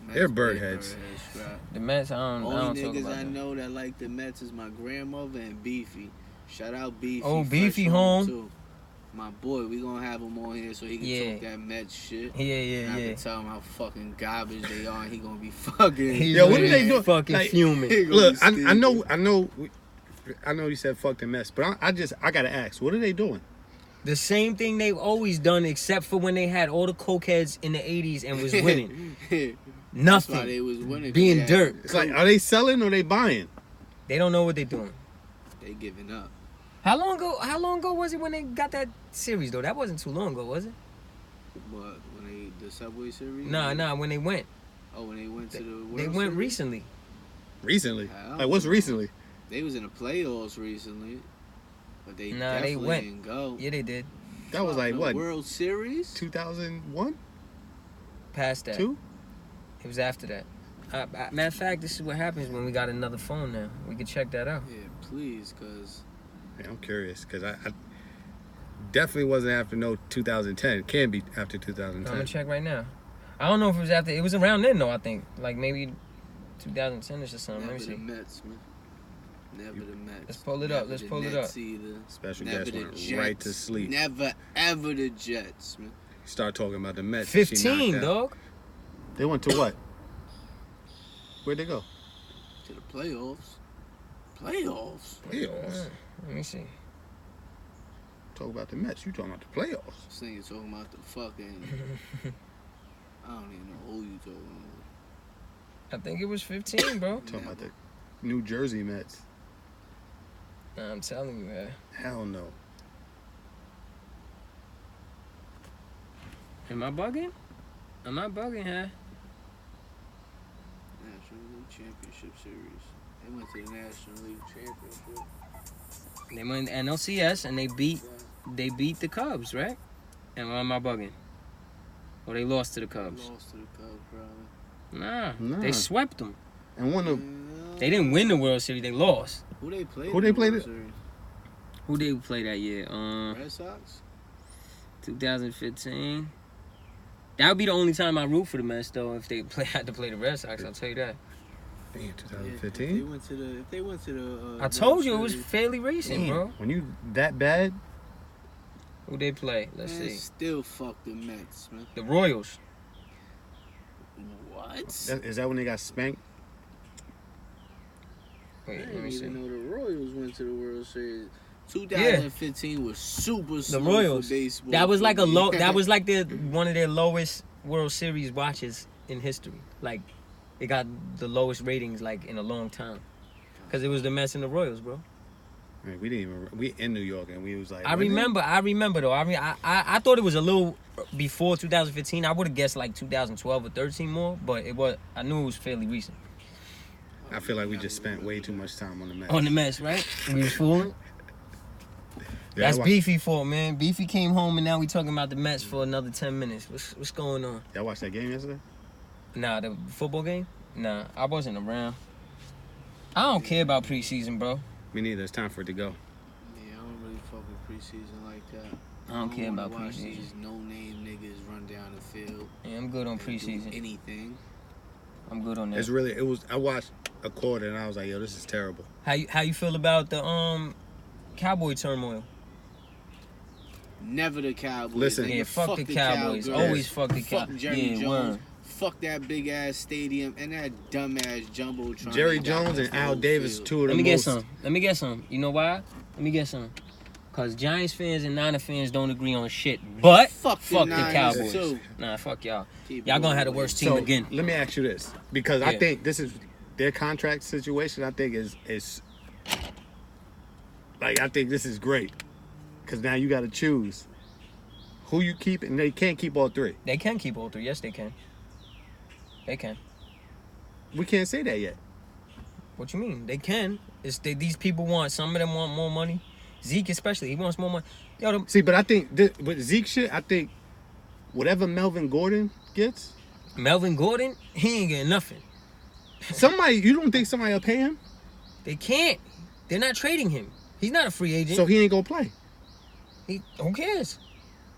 Mets they're big bird heads. strap. The Mets, I don't Only talk niggas about I that. know that like the Mets is my grandmother and Beefy. Shout out Beefy. Oh, Fresh Beefy home. too. My boy, we gonna have him on here so he can talk that Mets shit. Yeah. I can tell him how fucking garbage they are, and he gonna be fucking. Yo, what are they doing? Fucking Like, fuming. Look, I know you said fuck the mess, but I gotta ask, what are they doing? The same thing they've always done, except for when they had all the cokeheads in the 80s and was winning. Nothing. That's why they was winning. Being dirt. It's like, are they selling or they buying? They don't know what they're doing. They giving up. How long ago was it when they got that series though? That wasn't too long ago, was it? What, when the Subway Series? Nah, when they went. Oh, when they went to the World They went Series? recently. Recently? Like, what's recently? They was in the playoffs recently, but they definitely went. didn't go. Yeah, they did. That was like, what? World Series? 2001? Past that. 2? It was after that. Matter of fact, this is what happens when we got another phone now. We can check that out. Yeah, please, because... Yeah, I'm curious, because I definitely wasn't after 2010. It can be after 2010. I'm gonna check right now. I don't know if it was after. It was around then though. I think like maybe 2010 or something. Never Let me see. the Mets, man. Never the Mets. Let's pull it up. Let's pull it up. Either. Special Never guest the went Jets. right to sleep. Never ever the Jets, man. Start talking about the Mets. 15, knocked out. dog. They went to what? Where'd they go? To the playoffs. Playoffs? Playoffs. Let me see. Talk about the Mets. You talking about the playoffs? This nigga talking about the fucking... I don't even know who you talking about. I think it was 15, bro. Talking about the New Jersey Mets. Nah, I'm telling you, man. Hell no. Am I bugging? I'm not bugging, huh? National League Championship Series. They went to the National League Championship. They went NLCS and they beat the Cubs, right? And why am I bugging? Or they lost to the Cubs? Lost to the Cubs, probably. Nah, they swept them. And one of They didn't win the World Series. They lost. Who they played? Who they played it? Who did we play that year? Red Sox. 2015. That would be the only time I root for the Mets, though. If they had to play the Red Sox, I'll tell you that. damn, Yeah, 2015. if they went to the. I told you it World was Series, fairly recent, Damn, bro. when you that bad, Who they play? Let's man, see. still fuck the Mets, man. The Royals. What? is that when they got spanked? I Wait, let didn't me see. even know the Royals went to the World Series. 2015 was super slow The Royals. for baseball. That was for like a me. low. That was like one of their lowest World Series watches in history. Like, they got the lowest ratings like in a long time, because it was the Mets and the Royals, bro. I mean, we didn't even. We in New York and we was like. I remember though. I mean, I thought it was a little before 2015. I would have guessed like 2012 or 13 more, but it was. I knew it was fairly recent. I feel like we just spent way too much time on the Mets. On the Mets, right? We was fooling. Yeah, That's Beefy fault, man. Beefy came home and now we talking about the Mets for another 10 minutes. What's going on? Y'all watched that game yesterday? Nah, the football game? Nah, I wasn't around. I don't care about preseason, bro. Me neither. It's time for it to go. Yeah, I don't really fuck with preseason like that. I don't care wanna about watch preseason. These no-name niggas run down the field. Yeah, I'm good on and do preseason. Anything. I'm good on that. It's really. It was. I watched a quarter and I was like, yo, this is terrible. How you feel about the Cowboy turmoil? Never the Cowboys. Listen. nigga. Yeah, fuck the Cowboys. Cowgirls. Always fuck the Fuck Cowboys. Jerry Yeah, Jones. word. Fuck that big ass stadium and that dumbass jumbotron. Jerry they got Jones and the Al whole Davis, field. two of the Let me most. get some. You know why? Let me get some. Cause Giants fans and Niner fans don't agree on shit. But Fuck the the Niners, Cowboys. too. Nah, fuck y'all. Keep Y'all it gonna have the moving. worst team So again. let me ask you this, because I Yeah. think this is their contract situation. I think is like, I think this is great, because now you got to choose who you keep, and they can't keep all three. They can keep all three. Yes, they can. They can. We can't say that yet. What you mean? They can. These people want. Some of them want more money. Zeke especially, he wants more money. Yo, See, but I think with Zeke shit, I think whatever Melvin Gordon gets, Melvin Gordon, he ain't getting nothing. you don't think somebody will pay him? They can't. They're not trading him. He's not a free agent. So he ain't gonna play. Who cares?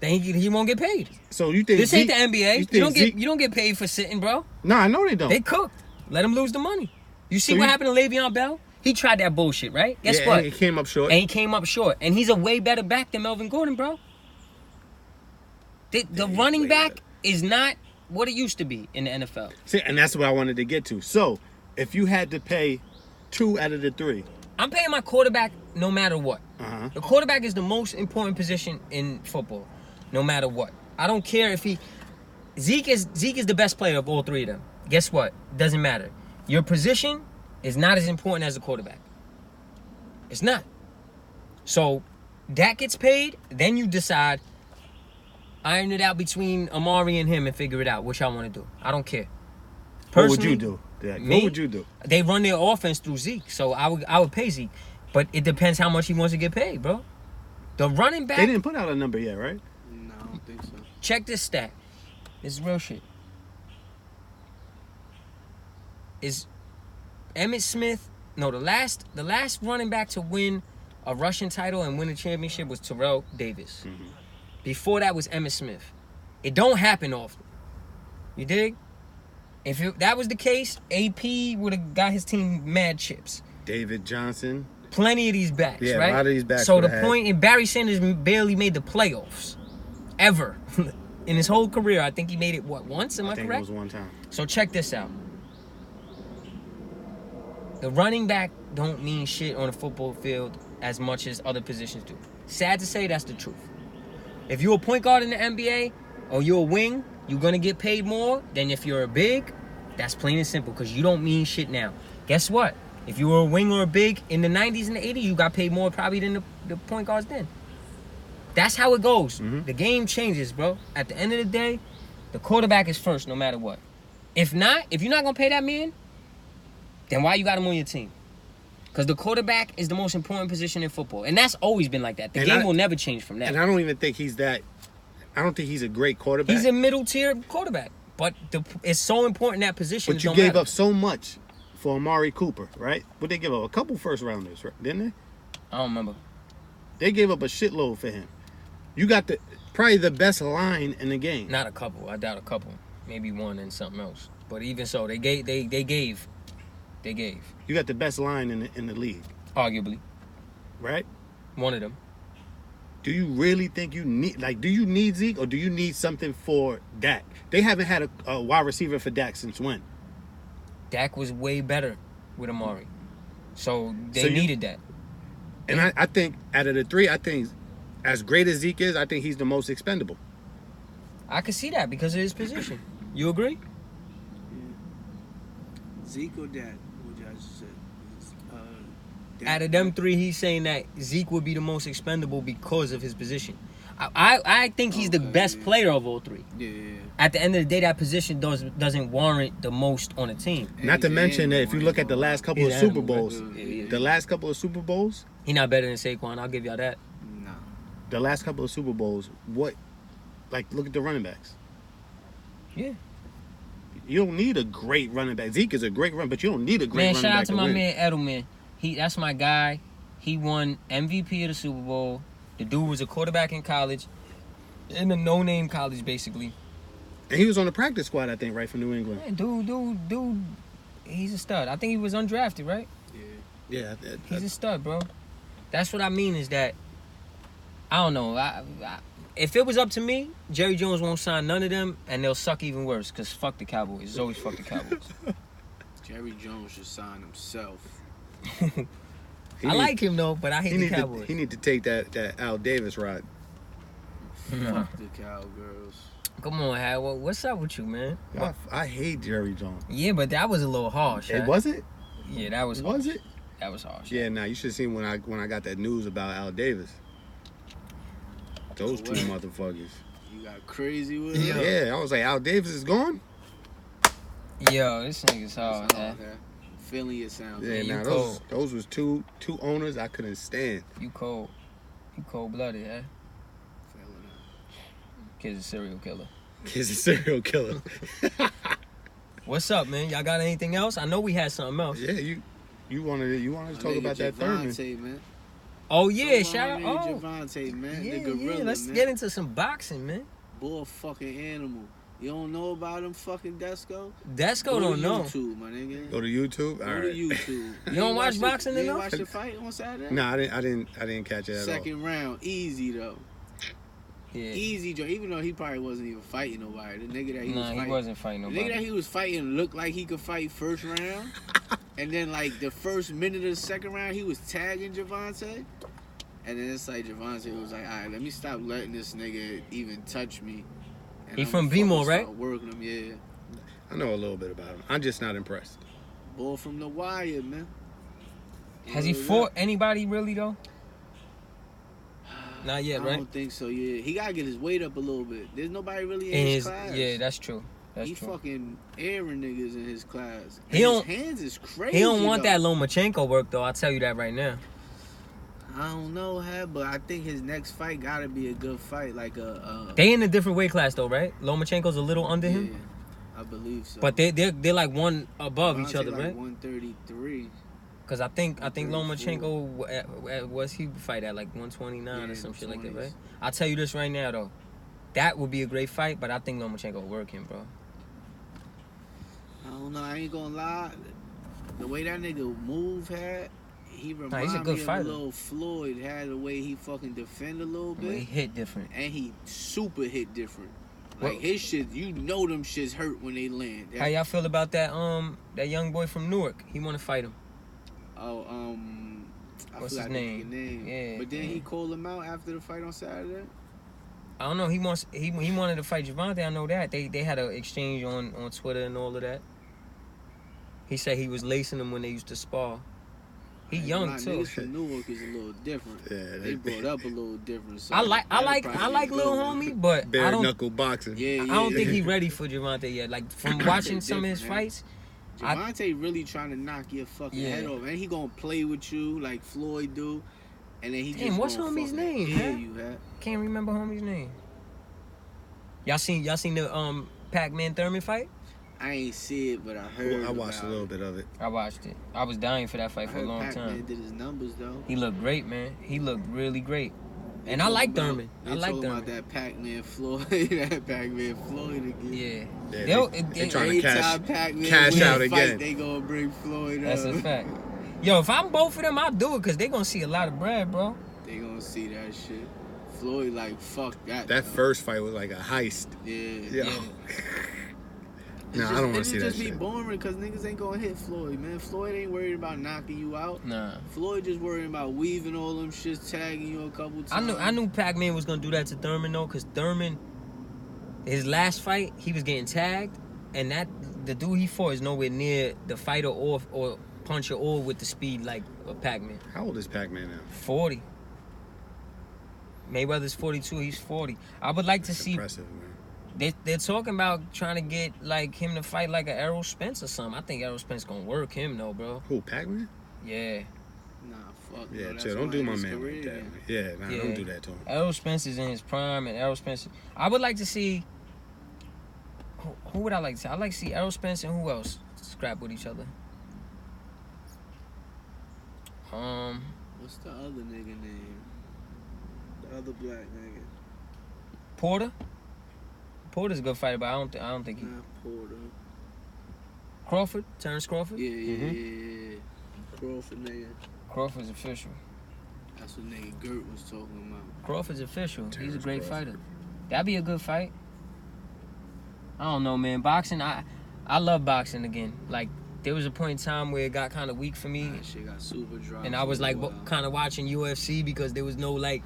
Then he won't get paid. So you think This ain't the NBA. think You don't get paid for sitting, bro. No, I know they don't. They cooked. Let him lose the money. You see So what you- happened to Le'Veon Bell? He tried that bullshit, right? Guess Yeah, what? and he came up short. And he came up short. And he's a way better back than Melvin Gordon, bro. The running back is not what it used to be in the NFL. See, and that's what I wanted to get to. So, if you had to pay 2 out of the 3, I'm paying my quarterback no matter what. Uh-huh. The quarterback is the most important position in football, no matter what. I don't care if Zeke is the best player of all 3 of them. Guess what? Doesn't matter. Your position is not as important as the quarterback. It's not. So that gets paid, then you decide, iron it out between Amari and him and figure it out, which I want to do. I don't care. What would you do? Me, what would you do? They run their offense through Zeke, so I would pay Zeke. But it depends how much he wants to get paid, bro. The running back... They didn't put out a number yet, right? No, I don't think so. Check this stat. This is real shit. Is Emmitt Smith... No, the last running back to win a Russian title and win a championship was Terrell Davis. Mm-hmm. Before that was Emmitt Smith. It don't happen often. You dig? If that was the case, AP would have got his team mad chips. David Johnson. Plenty of these backs, Yeah, right? a lot of these backs. So the point, and Barry Sanders barely made the playoffs. Ever. In his whole career, I think he made it, once? Am I correct? I think it was one time. So check this out. The running back don't mean shit on a football field as much as other positions do. Sad to say, that's the truth. If you're a point guard in the NBA or you're a wing, you're going to get paid more than if you're a big. That's plain and simple because you don't mean shit now. Guess what? If you were a wing or a big in the 90s and the 80s, you got paid more probably than the point guards then. That's how it goes. Mm-hmm. The game changes, bro. At the end of the day, the quarterback is first no matter what. If you're not going to pay that man, then why you got him on your team? Because the quarterback is the most important position in football. And that's always been like that. The game will never change from that. And I don't even think he's that... I don't think he's a great quarterback. He's a middle-tier quarterback. But it's so important that position. But you gave up so much for Amari Cooper, right? What they give up? A couple first-rounders, right? Didn't they? I don't remember. They gave up a shitload for him. You got probably the best line in the game. Not a couple. I doubt a couple. Maybe one and something else. But even so, they gave. You got the best line in the league. Arguably. Right? One of them. Do you really think you need... do you need Zeke or do you need something for Dak? They haven't had a wide receiver for Dak since when? Dak was way better with Amari. So they needed that. And I think out of the 3, I think as great as Zeke is, I think he's the most expendable. I can see that because of his position. You agree? Yeah. Zeke or Dak? What y'all just said? Out of them 3, he's saying that Zeke would be the most expendable because of his position. I think he's the best player of all 3. Yeah. At the end of the day, that position doesn't warrant the most on a team. Not to mention that if you look at the last couple of Super Bowls, He's not better than Saquon. I'll give y'all that. No. The last couple of Super Bowls, look at the running backs. Yeah. You don't need a great running back. Zeke is a great runner, but you don't need a great running back. Man, shout out to my win. man Edelman. That's my guy. He won MVP of the Super Bowl. The dude was a quarterback in college, in a no-name college, basically. And he was on the practice squad, I think, right, for New England. Man, dude, he's a stud. I think he was undrafted, right? Yeah. He's a stud, bro. That's what I mean is that, I don't know. If it was up to me, Jerry Jones won't sign none of them, and they'll suck even worse, because fuck the Cowboys. It's always fuck the Cowboys. Jerry Jones should sign himself. I like him, though, but I hate the Cowboys. He need to take that Al Davis ride. Fuck the Cowgirls. Come on, Hal. What's up with you, man? I hate Jerry Jones. Yeah, but that was a little harsh. It wasn't? Yeah, that was harsh. Was it? That was harsh. Yeah, you should have seen when I got that news about Al Davis. Those 2 motherfuckers. You got crazy with him? Yeah, I was like, Al Davis is gone? Yo, this nigga's hard, man. Feeling your sound. Yeah, those was two owners I couldn't stand. You cold-blooded, huh? Kid's a serial killer. He's a serial killer. What's up, man? Y'all got anything else? I know we had something else. Yeah, you wanted to talk about that Thurman. Man. Oh yeah, shout out. Javante, man. Yeah, the gorilla, let's man. get into some boxing, man. Bull fucking animal. You don't know about him fucking Desco? Desco don't know. YouTube, my nigga. Go to YouTube. Go to YouTube. You don't watch boxing enough? You watch the fight on Saturday? No, I didn't catch it at all. Second round, easy though. Yeah. Easy joint. Even though he probably wasn't even fighting nobody. The nigga that he was fighting. he wasn't fighting The nobody. nigga that he was fighting looked like he could fight first round. And then, like, the first minute of the second round, he was tagging Javante. And then it's like Javante was like, all right, let me stop letting this nigga even touch me. And He I'm from gonna BMO, fucking right? start working him, yeah. I know a little bit about him. I'm just not impressed. Boy from the wire, man. Has he fought anybody really though? Not yet, I right? don't think so, yeah. He gotta get his weight up a little bit. There's nobody really in his class. Yeah, that's true. That's he true. fucking airing niggas in his class. He don't- His hands is crazy. He don't want though. that Lomachenko work though. I'll tell you that right now. I don't know, but I think his next fight gotta be a good fight, like a. They in a different weight class though, right? Lomachenko's a little under him, I believe so. but they're like one above each I'd other, say like right? 133. Because I think 134. Lomachenko was he fight at like 129 or some shit like that, 20s. right? I'll tell you this right now though, that would be a great fight, but I think Lomachenko will work him, bro. I don't know. I ain't gonna lie. The way that nigga move had, he he's a reminded good me fighter. of a little Floyd. Had the way he fucking defend a little The way bit, he hit different. and he super hit different. What- Like his shit, you know them shits hurt when they land. How y'all feel about that young boy from Newark? He want to fight him. Oh, I What's his forgot the name? nigga name. Yeah, But then yeah. he called him out after the fight on Saturday. I don't know. He wanted to fight Javante. I know that they had an exchange on Twitter and all of that. He said he was lacing him when they used to spar. He young too. Niggas from Newark is a little different. Yeah, They brought up a little different. So I like that'll little probably homie, but I Bare don't knuckle boxing. Yeah, yeah. I don't think he ready for Javante yet. Like from watching some of his Different, man. fights, Javante really trying to knock your fucking Yeah. head off, and he gonna play with you like Floyd do, and then he Damn, just what's gonna homie's fucking name, kill man? you, huh? can't remember homie's name. Y'all seen the Pac-Man Thurman fight? I ain't see it, but I heard. I watched a about little it. bit of it. I watched it. I was dying for that fight I for a heard long Pac-Man time. did his numbers though. He looked great, man. He looked really great. They And I talking like about- Thurman. They I like talking about Thurman. that Pac-Man Floyd, that Pac-Man Floyd again. Yeah. Yeah, They trying to Every cash- time Pac-Man cash win a out fight, again. They gonna bring Floyd That's up. a fact. Yo, if I'm both of them, I'll do it because they going to see a lot of bread, bro. They gonna see that shit. Floyd like fuck that. That though. first fight was like a heist. Yeah. Yeah. It's Nah, just, I don't want to it see that just be shit. boring because niggas ain't gonna hit Floyd, man. Floyd ain't worried about knocking you out. Nah. Floyd just worried about weaving all them shits, tagging you a couple times. I knew Pac-Man was going to do that to Thurman, though, because Thurman, his last fight, he was getting tagged, and the dude he fought is nowhere near the fighter or puncher or with the speed like Pac-Man. How old is Pac-Man now? 40. Mayweather's 42, he's 40. I would like to That's see... impressive, man. They're talking about trying to get like him to fight like a Errol Spence or something. I think Errol Spence gonna work him though, bro. Who, Pac-Man? Yeah. Nah, fuck. Yeah, no, that's chill. Don't do my his man career like that. then. Yeah, nah, Yeah. don't do that to him. Errol Spence is in his prime, and Errol Spence. I would like to see. Who would I like to see? I'd like to see Errol Spence and who else scrap with each other. What's the other nigga name? The other black nigga. Porter. Porter's a good fighter, but I don't think he. Not Porter. Crawford, Terrence Crawford. Yeah, yeah. Crawford nigga. Crawford's official. That's what nigga Gert was talking about. Crawford's official. He's a Terrence great Crawford. fighter. That'd be a good fight. I don't know, man. Boxing, I love boxing again. Like there was a point in time where it got kind of weak for me, That shit got super dry. and I was like kind of watching UFC because there was no like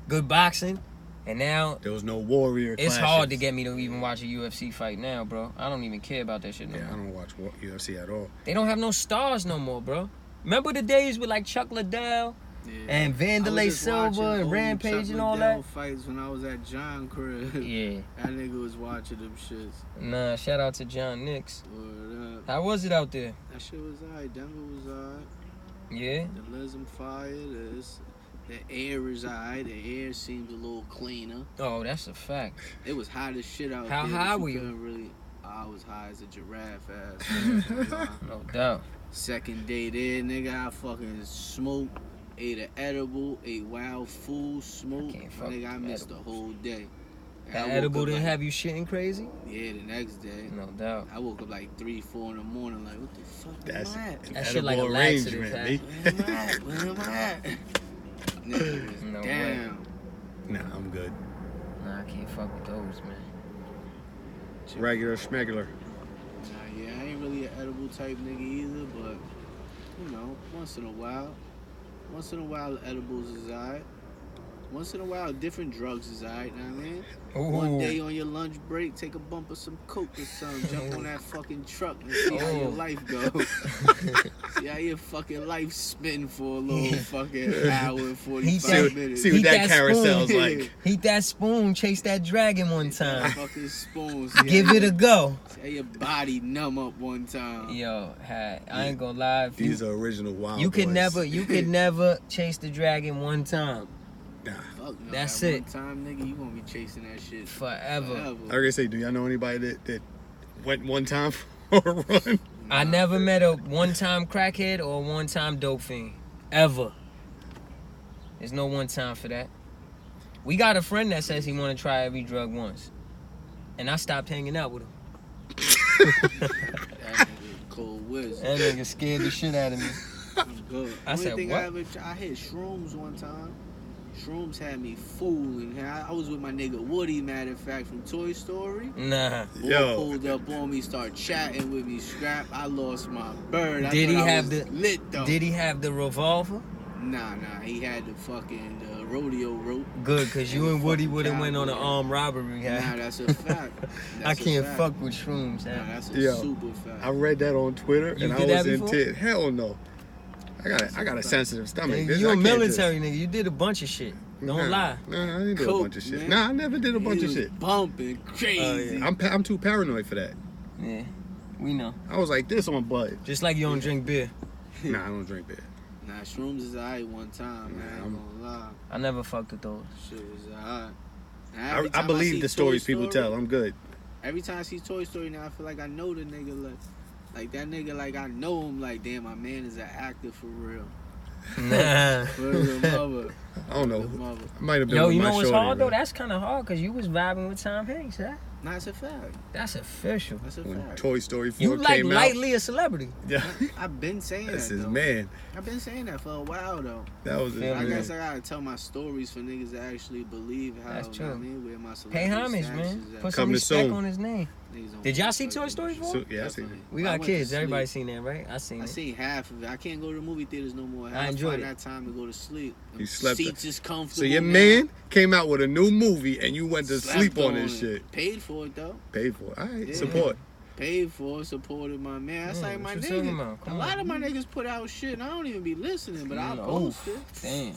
good boxing, and now There was no warrior it's clashes. hard to get me to even watch a UFC fight now, bro. I don't even care about that shit no Yeah, I more. don't watch UFC at all. They don't have no stars no more, bro. Remember the days with like Chuck Liddell and Vanderlei Silva and Rampage and all that? Fights when I was at John crib. Yeah. That nigga was watching them shits. Nah, shout out to John Nix. Word up. How was it out there? That shit was alright. Denver was alright. Yeah. The Lism fire. The air is alright. The air seems a little cleaner. Oh, that's a fact. It was hot as shit out How there. high but were you? couldn't Really, I was high as a giraffe ass. No doubt. Second day there, nigga, I fucking smoked, ate an edible, ate wild food, smoked. can't fuck Nigga, I with missed edible. the whole day. And I That woke edible up didn't like- have you shitting crazy? Yeah, the next day. No doubt. I woke up like 3, 4 in the morning, like, what the fuck That's am I at? an That shit like a edible laxative, arrangement, huh? B. Where am I at? Where am I at? Nigga was No way. down. Nah, I'm good. Nah, I can't fuck with those, man. Regular schmegular. Nah, yeah, I ain't really an edible type nigga either, but you know, once in a while, edibles is alright. Once in a while, different drugs is alright. Know what I mean? Ooh. One day on your lunch break, take a bump of some coke or something, jump on that fucking truck and see how your life go. See how your fucking life spin for a little fucking hour and 45 minutes. See what that carousel's spoon. like. Heat that spoon, chase that dragon one time. Fucking spoons. Give it a go. See how your body numb up one time. Yo, I ain't gonna lie. These are original wild You boys. could never chase the dragon one time. Nah. Fuck no, That's that it. One time, nigga, you gonna be chasing that shit Forever. I was gonna say, do y'all know anybody that went one time for a run? I never met a one-time crackhead or a one-time dope fiend. Ever. There's no one time for that. We got a friend that says he want to try every drug once. And I stopped hanging out with him. That nigga cold whiz. That nigga scared the shit out of me. I'm good. I said, thing what? I hit shrooms one time. Shrooms had me fooling. I was with my nigga Woody, matter of fact, from Toy Story. Nah. Boy Yo. pulled up on me, started chatting with me, scrap. I lost my bird. I Did he thought I have was the lit though? Did he have the revolver? Nah, he had the fucking rodeo rope. Good, cause you and Woody would have went on an cowboy. armed robbery. Nah, Huh? that's a fact. I That's a can't fact. fuck with shrooms. Nah, Huh? that's a Yo, super fact. I read that on Twitter You and I did was that in before? tears. Hell no. I got a sensitive stomach. Nigga, you a military nigga. You did a bunch of shit. Don't lie. Nah, I didn't do a Coke, bunch of shit. man. Nah, I never did a bunch He of was shit. bumping crazy. Oh, I'm too paranoid for that. Yeah, we know. I was like this on Bud. Just like you don't drink beer. Nah, I don't drink beer. Nah, shrooms is alright one time, man. I ain't gonna lie. I never fucked with those. Shit was alright. I believe the stories people tell. I'm good. Every time I see Toy Story now, I feel like I know the nigga. Like that nigga, like I know him. Like, damn, my man is an actor for real. Nah. Where's the mother? I don't know. The mother. I might have been Yo, with you my know what's shorty, hard though? man. That's kind of hard because you was vibing with Tom Hanks, huh? Nah, it's a fact. That's official. That's a When fact. Toy Story 4 You like came out. lightly a celebrity. Yeah. I've been saying That's that. his Though. man. I've been saying that for a while though. That was his Feel I me? man. guess I gotta tell my stories for niggas to actually believe how. That's you know true. what I mean, where my Pay celebrity homage, status man. is at. Put some Coming respect soon. on his name. Niggas don't Did y'all see fuck Toy with Story me. 4? So, yeah, I seen it. Definitely. We I got went to kids. sleep. Everybody seen that, right? I seen I it. seen half of it. I can't go to the movie theaters no more. I enjoyed find it. that time to go to sleep. You slept Seats is comfortable. So your now. man came out with a new movie and you went to Slept sleep on this it. shit. Paid for it though. Paid for it. All right, Yeah. support. Paid for it, supported my man. That's like my what you talking nigga. about? A Come lot on. of my niggas put out shit and I don't even be listening, but I'll Mm, post oof. it. Damn.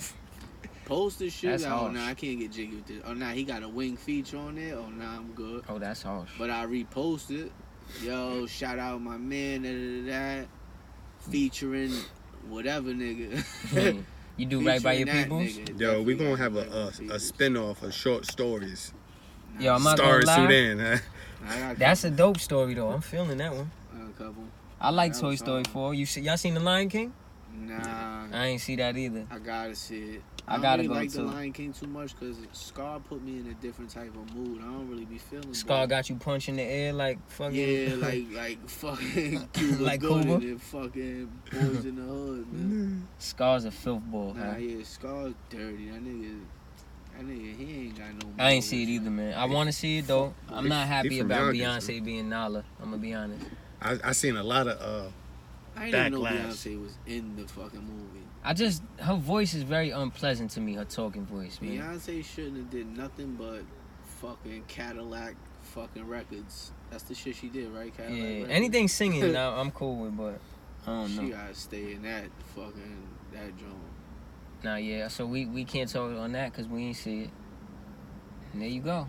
Post the shit. That's Oh, harsh. nah, I can't get jiggy with this. Oh, nah, he got a wing feature on it. Oh, nah, I'm good. Oh, that's harsh. But I repost it. Yo, shout out my man, that featuring whatever nigga. You do right by your Featuring that peoples? nigga. Yo, we Definitely gonna have right by my a peoples. spin-off of short stories. Yo, I'm not Starring gonna lie. Sudan, huh? I got That's a dope story though. I'm feeling that one. a couple. I like That Toy was Story something. 4. Y'all seen The Lion King? Nah, I ain't see that either. I gotta see it. I don't gotta really go like too. The Lion King too much because Scar put me in a different type of mood. I don't really be feeling. Scar boy. got you punching the air like fucking. Yeah, like fucking Cuba Like Gooding Cuba? and fucking Boys in the Hood, man. Scar's a filth ball, Nah, huh? yeah, Scar's dirty. That nigga, he ain't got no. I ain't see it morals. either, man. I want to see it though. I'm not happy from about Yonkers, Beyonce being Nala. I'm gonna be honest. I seen a lot of I didn't even know Backlash. Beyonce was in the fucking movie. Her voice is very unpleasant to me. Her talking voice, man. Beyonce shouldn't have did nothing but fucking Cadillac fucking records. That's the shit she did, right? Cadillac Yeah, records. anything singing now I'm cool with, but I don't She know. gotta stay in that joint. Nah, yeah. So we can't talk on that because we ain't see it. And there you go.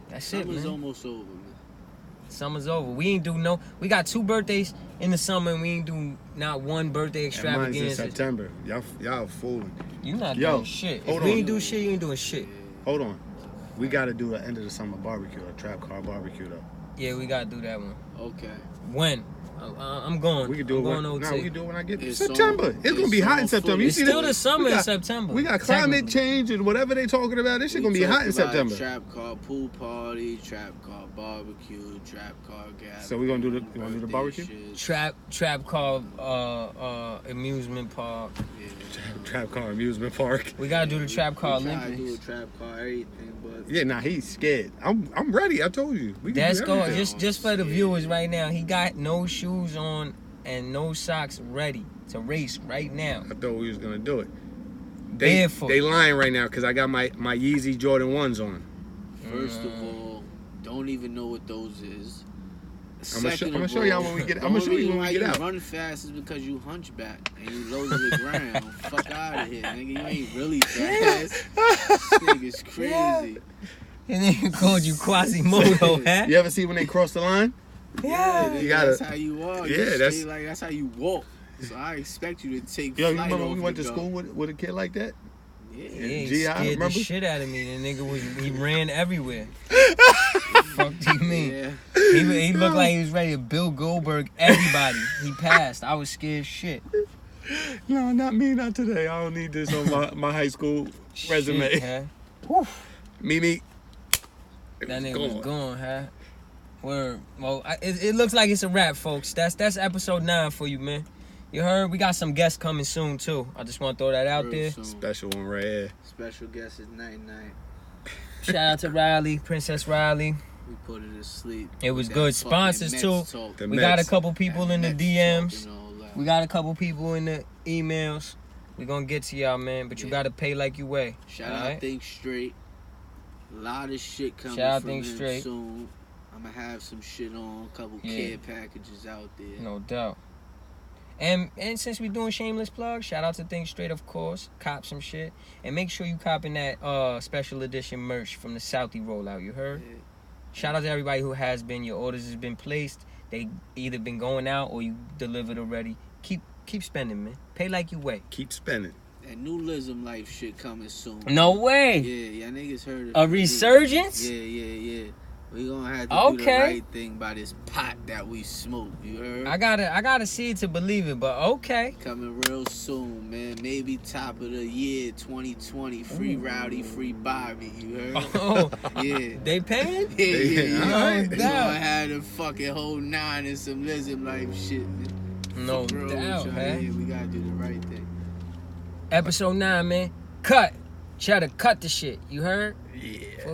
That's it, Summer's man. almost over, man. Summer's over. We ain't do no. We got 2 birthdays in the summer, and we ain't do not one birthday mine's in extravaganza. September. Y'all fooling. You not Yo, doing shit. If hold we on. ain't do shit, you ain't doing shit. Hold on. We gotta do an end of the summer barbecue, a trap car barbecue though. Yeah, we gotta do that one. Okay. When? I'm going. We can do I'm it. going No, OT. we can do it when I get It's September. It's gonna be hot in September. You It's see still that? the summer We in got- September. We got climate technically. change and whatever they talking about. This shit gonna be hot in September. Trap car pool party, trap car barbecue, trap car gas. So we gonna do the barbecue? Trap car amusement park. Yeah. Trap car amusement park. We gotta do the trap car We try to do a Olympics. trap car everything, but Yeah, nah, he's scared. I'm ready. I told you. We can Let's do go. everything. Just for the viewers right now, he got no shoes on and no socks ready to race right now. I thought we was gonna do it. Barefoot. They lying right now because I got my Yeezy Jordan 1s on. first of all, don't even know what those is. I'm gonna Second of show y'all all, when we get. the I'm gonna show only you when reason we get why out. you run fast is because you hunchback and you low to the ground. Fuck out of here, nigga. You ain't really fast. This nigga's crazy. And then he called you Quasimodo, huh? You ever see when they cross the line? Yeah. nigga, You gotta- that's how you are. Yeah, You that's- straight, like that's how you walk. So I expect you to take Yo, you flight remember when off we went the to dog. school with a kid like that? Yeah. Yeah, he G.I., scared the remember? shit out of me. The nigga he ran everywhere. Fuck do you mean? Yeah. He looked like he was ready to Bill Goldberg everybody. He passed. I was scared shit. No, not me, not today. I don't need this on my high school resume. Shit, huh? Mimi. That nigga was gone, huh? Word. Well, it looks like it's a wrap, folks. That's episode 9 for you, man. You heard? We got some guests coming soon, too. I just want to throw that out Real there. soon. Special one right here. Special guest is Night Night. Shout out to Riley, Princess Riley. We put her to sleep. It was with good. that fucking Sponsors, Mets too. talk. The We got a Mets. couple people That in the Mets DMs. talk and all that. We got a couple people in the emails. We gonna get to y'all, man. But you Yeah. gotta pay like you weigh. Shout all out right? Think Straight. A lot of shit coming Shout out from Think him Straight. soon. I'm gonna have some shit on, a couple Yeah. care packages out there. No doubt. And since we doing shameless plug, shout out to Think Straight, of course. Cop some shit. And make sure you copping that special edition merch from the Southie rollout, you heard? Yeah. Shout out to everybody who has been. Your orders has been placed. They either been going out or you delivered already. Keep spending, man. Pay like you weigh. Keep spending. That new Lism Life shit coming soon. No way. Yeah, y'all niggas heard it. A resurgence? Yeah. We gonna have to do the Okay. right thing by this pot that we smoke. You heard? I gotta see it to believe it, but okay. Coming real soon, man. Maybe top of the year 2020. Free Rowdy, free Bobby. You heard? Oh, Yeah. they paying? Yeah. Alright. We gonna have the fucking whole 9 and some Lism Life shit. Man. No Fuck wrong with doubt, y'all. man. Yeah, we gotta do the right thing. Episode 9, man. Cut. Try to cut the shit. You heard? Yeah.